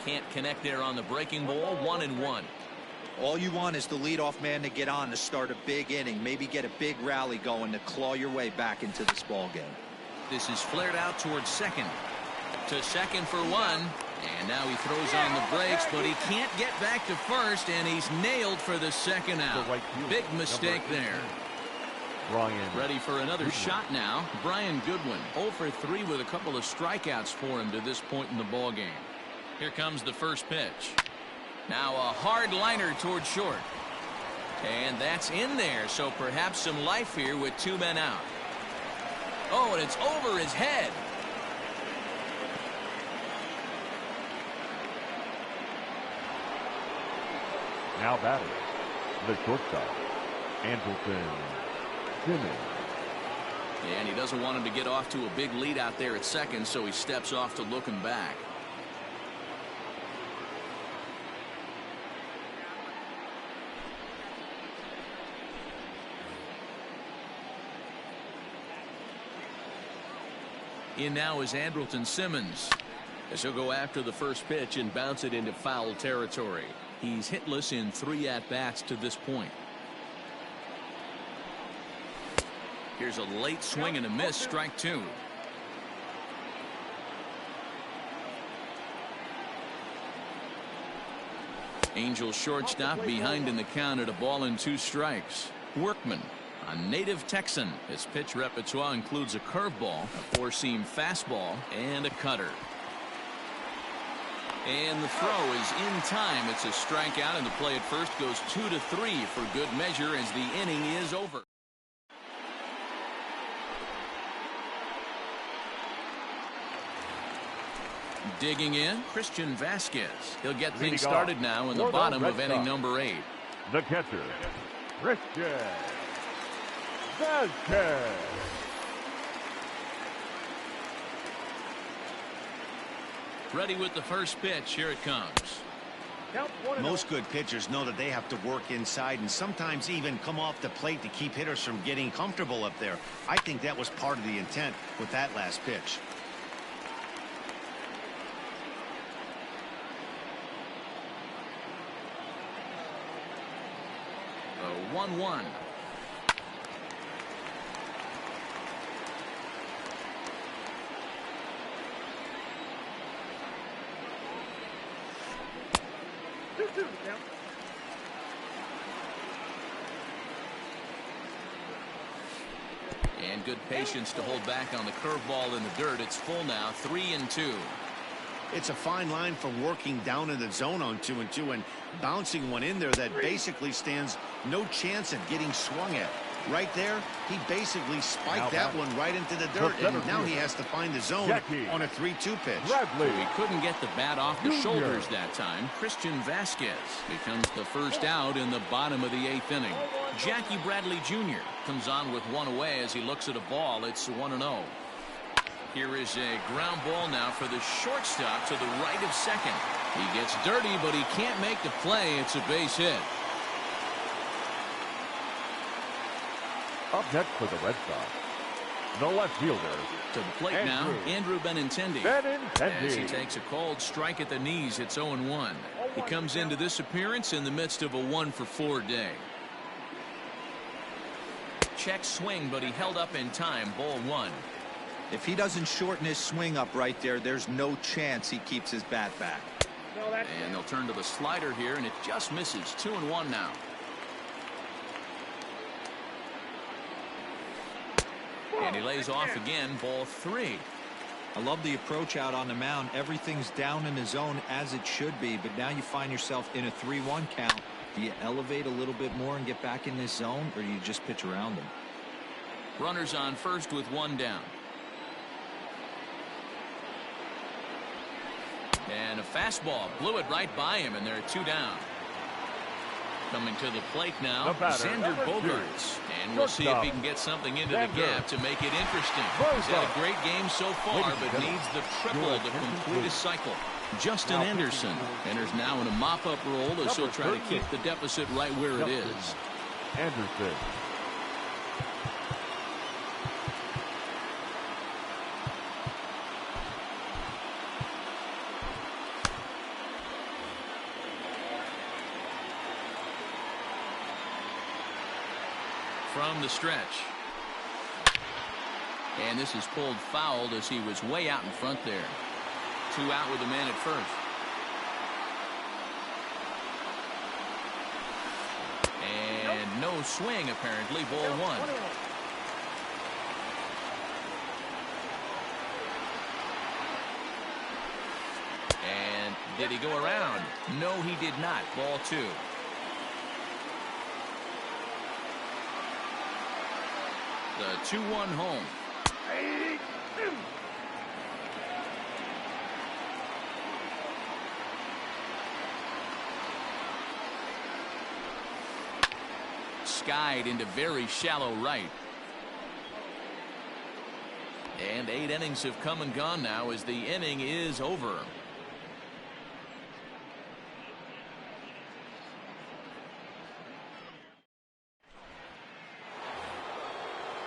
Can't connect there on the breaking ball, 1-1. All you want is the leadoff man to get on to start a big inning, maybe get a big rally going to claw your way back into this ball game. This is flared out towards second. To second for 1. And now he throws on the brakes, but he can't get back to first, and he's nailed for the second out. Big mistake there. Brian. Ready for another shot now. Brian Goodwin, 0 for 3 with a couple of strikeouts for him to this point in the ball game. Here comes the first pitch. Now a hard liner toward short. And that's in there, so perhaps some life here with 2 men out. Oh, and it's over his head. Now batting, the shortstop, Andrelton Simmons. And he doesn't want him to get off to a big lead out there at second, so he steps off to look him back. In now is Andrelton Simmons, as he'll go after the first pitch and bounce it into foul territory. He's hitless in 3 at-bats to this point. Here's a late swing and a miss, strike 2. Angels shortstop behind in the count at a ball and 2 strikes. Workman, a native Texan. His pitch repertoire includes a curveball, a 4-seam fastball, and a cutter. And the throw is in time. It's a strikeout, and the play at first goes 2-3 for good measure as the inning is over. Digging in, Christian Vasquez. He'll get things started now in the bottom of inning number 8. The catcher, Christian Vasquez. Ready with the first pitch. Here it comes. Most good pitchers know that they have to work inside and sometimes even come off the plate to keep hitters from getting comfortable up there. I think that was part of the intent with that last pitch. The 1-1. And good patience to hold back on the curveball in the dirt. It's full now, 3-2. It's a fine line for working down in the zone on 2-2 and bouncing one in there that basically stands no chance at getting swung at. Right there, he basically spiked that one right into the dirt, and now he has to find the zone on a 3-2 pitch. He couldn't get the bat off the shoulders that time. Christian Vasquez becomes the first out in the bottom of the 8th inning. Jackie Bradley Jr. comes on with 1 away as he looks at a ball. It's 1-0. Here is a ground ball now for the shortstop to the right of second. He gets dirty, but he can't make the play. It's a base hit. Up next for the Red Sox, the left fielder. To the plate now, Andrew Benintendi. As he takes a cold strike at the knees, it's 0-1. He comes into this appearance in the midst of a 1-for-4 day. Check swing, but he held up in time. Ball 1. If he doesn't shorten his swing up right there, there's no chance he keeps his bat back. And they'll turn to the slider here, and it just misses. 2-1 now. And he lays off again. Ball 3. I love the approach out on the mound. Everything's down in the zone as it should be, but now you find yourself in a 3-1 count. Do you elevate a little bit more and get back in this zone, or do you just pitch around him? Runners on first with 1 down. And a fastball blew it right by him, and there are 2 down. Coming to the plate now, Xander Bogaerts. And we'll see if he can get something into the gap to make it interesting. He's had a great game so far, but needs the triple to complete his cycle. Justin Anderson enters now in a mop-up role as he'll try to keep the deficit right where it is. Anderson. From the stretch. And this is pulled fouled as he was way out in front there. 2 out with a man at first. And no swing apparently. Ball 1. Did he go around? No, he did not. Ball 2. The 2-1 home. Skied into very shallow right. And 8 innings have come and gone now as the inning is over.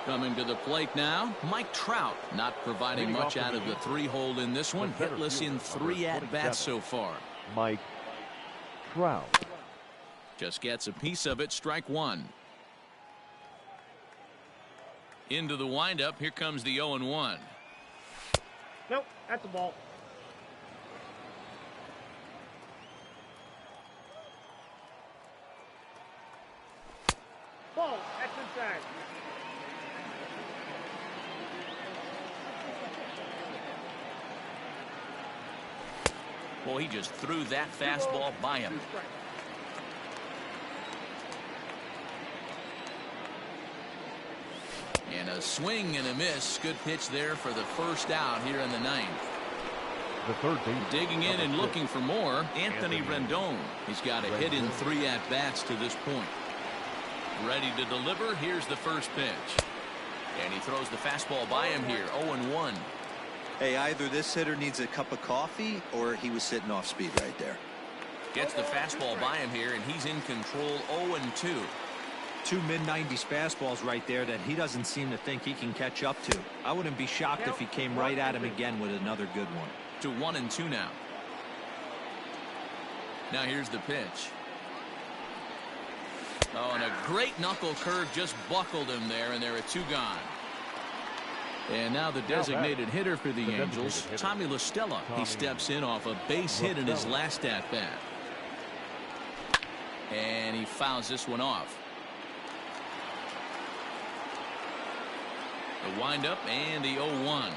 Coming to the plate now, Mike Trout, not providing much out of the 3-hole in this one. Hitless in 3 at-bats so far. Mike Trout. Just gets a piece of it. Strike 1. Into the windup. Here comes the 0-1. Nope, that's a ball. Ball, that's inside. Well, he just threw that fastball by him. And a swing and a miss. Good pitch there for the first out here in the 9th. The third base. Digging in and looking for more, Anthony Rendon. He's got a hit in 3 at-bats to this point. Ready to deliver. Here's the first pitch. And he throws the fastball by him here. 0-1. Hey, either this hitter needs a cup of coffee or he was sitting off speed right there. Gets the fastball by him here, and he's in control. 0-2. 2 mid-90s fastballs right there that he doesn't seem to think he can catch up to. I wouldn't be shocked if he came right at him again with another good one. To 1-2 now. Now here's the pitch. Oh, and a great knuckle curve just buckled him there, and there are 2 gone. And now the designated hitter for the Angels, Tommy La Stella. He steps in off a base hit in his last at-bat. And he fouls this one off. The windup and the 0-1.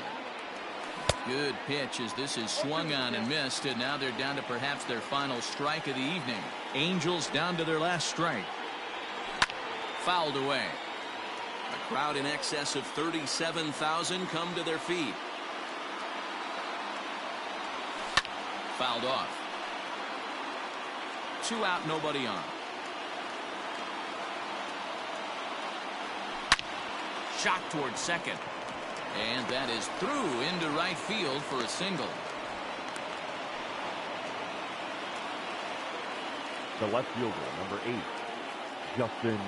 Good pitch as this is swung on and missed, and now they're down to perhaps their final strike of the evening. Angels down to their last strike. Fouled away. A crowd in excess of 37,000 come to their feet. Fouled off. 2 out, nobody on. Shot towards second. And that is through into right field for a single. The left fielder, number 8, Justin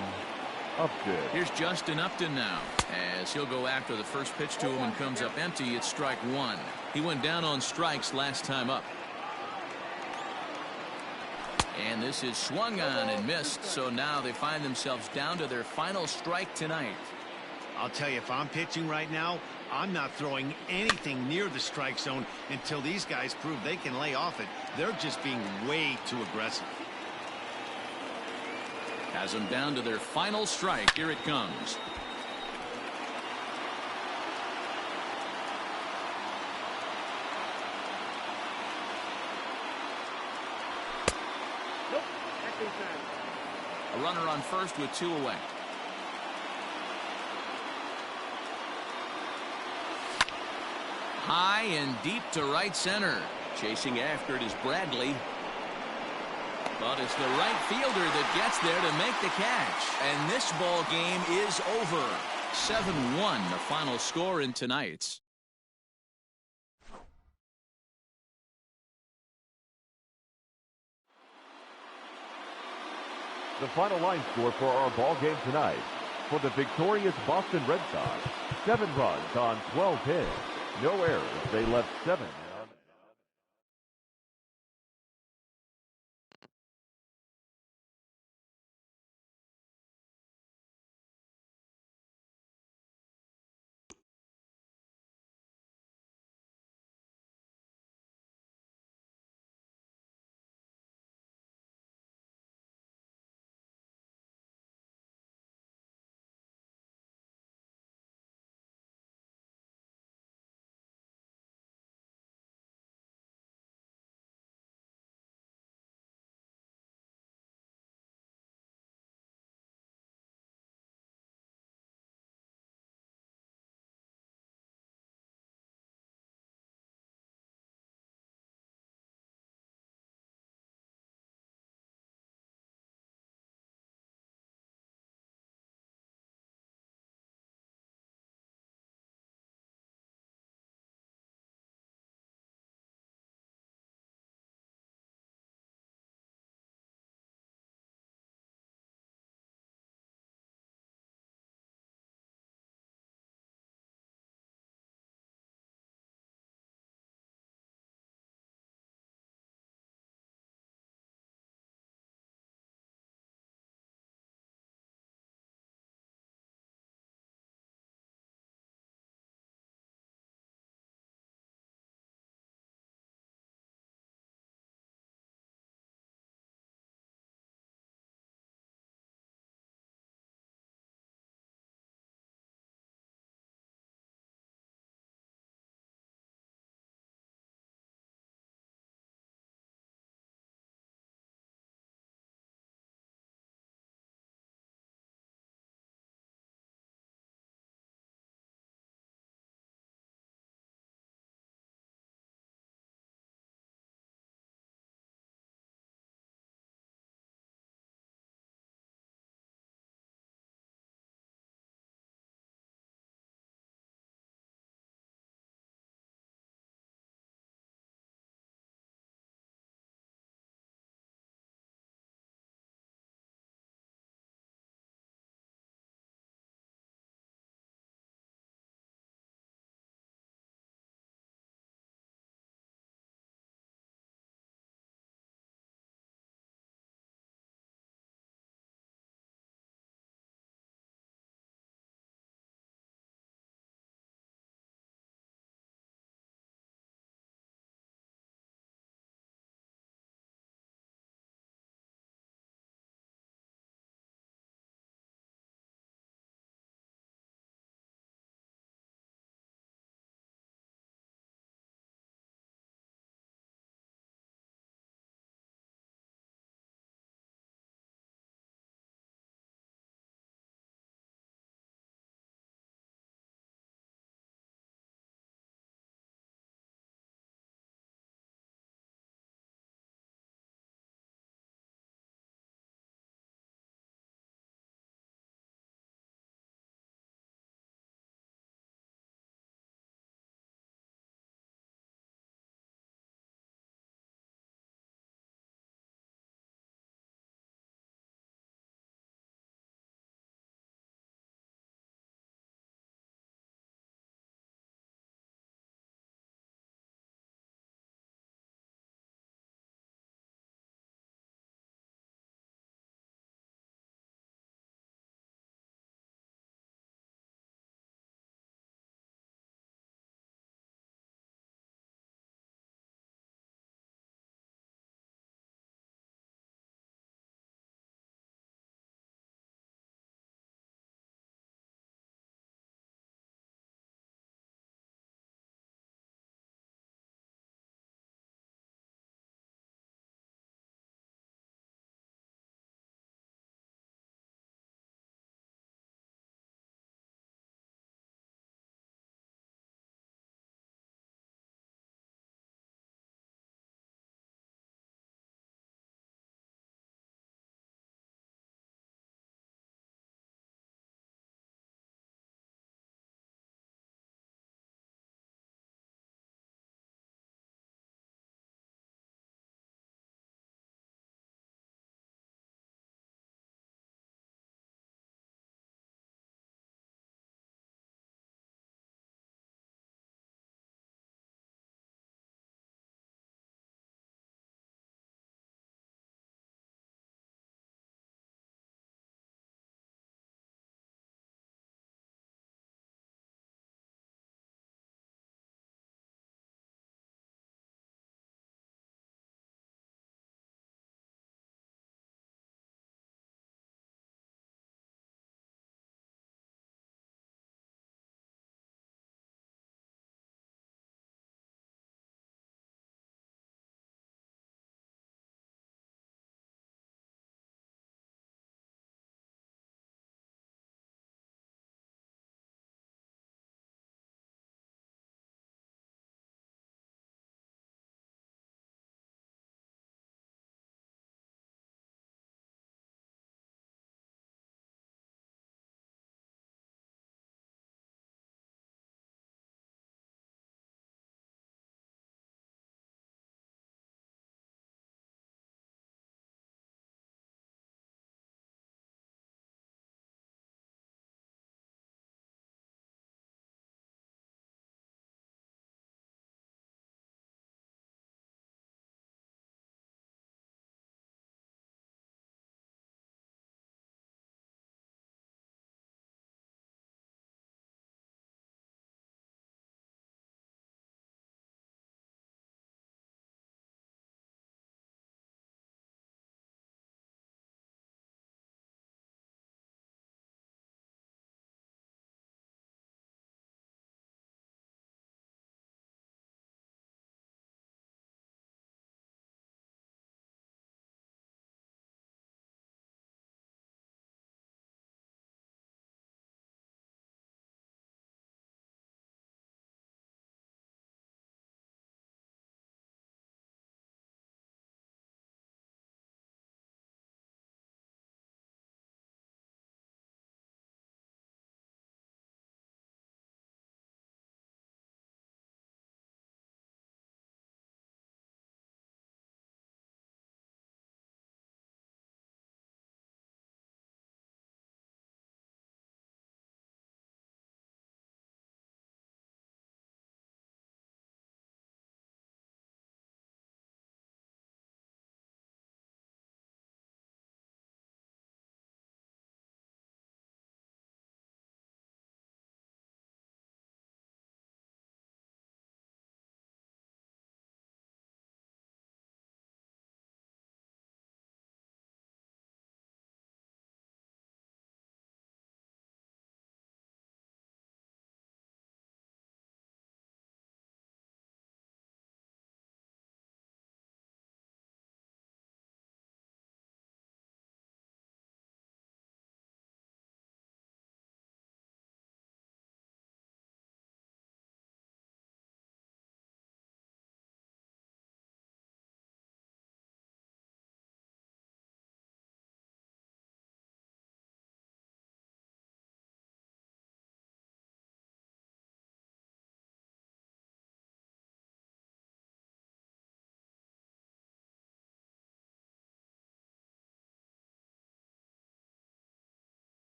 Upton. Here's Justin Upton now, as he'll go after the first pitch to him and comes up empty. It's strike 1. He went down on strikes last time up. And this is swung on and missed, so now they find themselves down to their final strike tonight. I'll tell you, if I'm pitching right now, I'm not throwing anything near the strike zone until these guys prove they can lay off it. They're just being way too aggressive. Has them down to their final strike. Here it comes. Nope, that's inside. A runner on first with 2 away. High and deep to right center. Chasing after it is Bradley. But it's the right fielder that gets there to make the catch. And this ball game is over. 7-1 the final score in tonight's. The final line score for our ball game tonight. For the victorious Boston Red Sox, 7 runs on 12 hits. No errors. They left 7.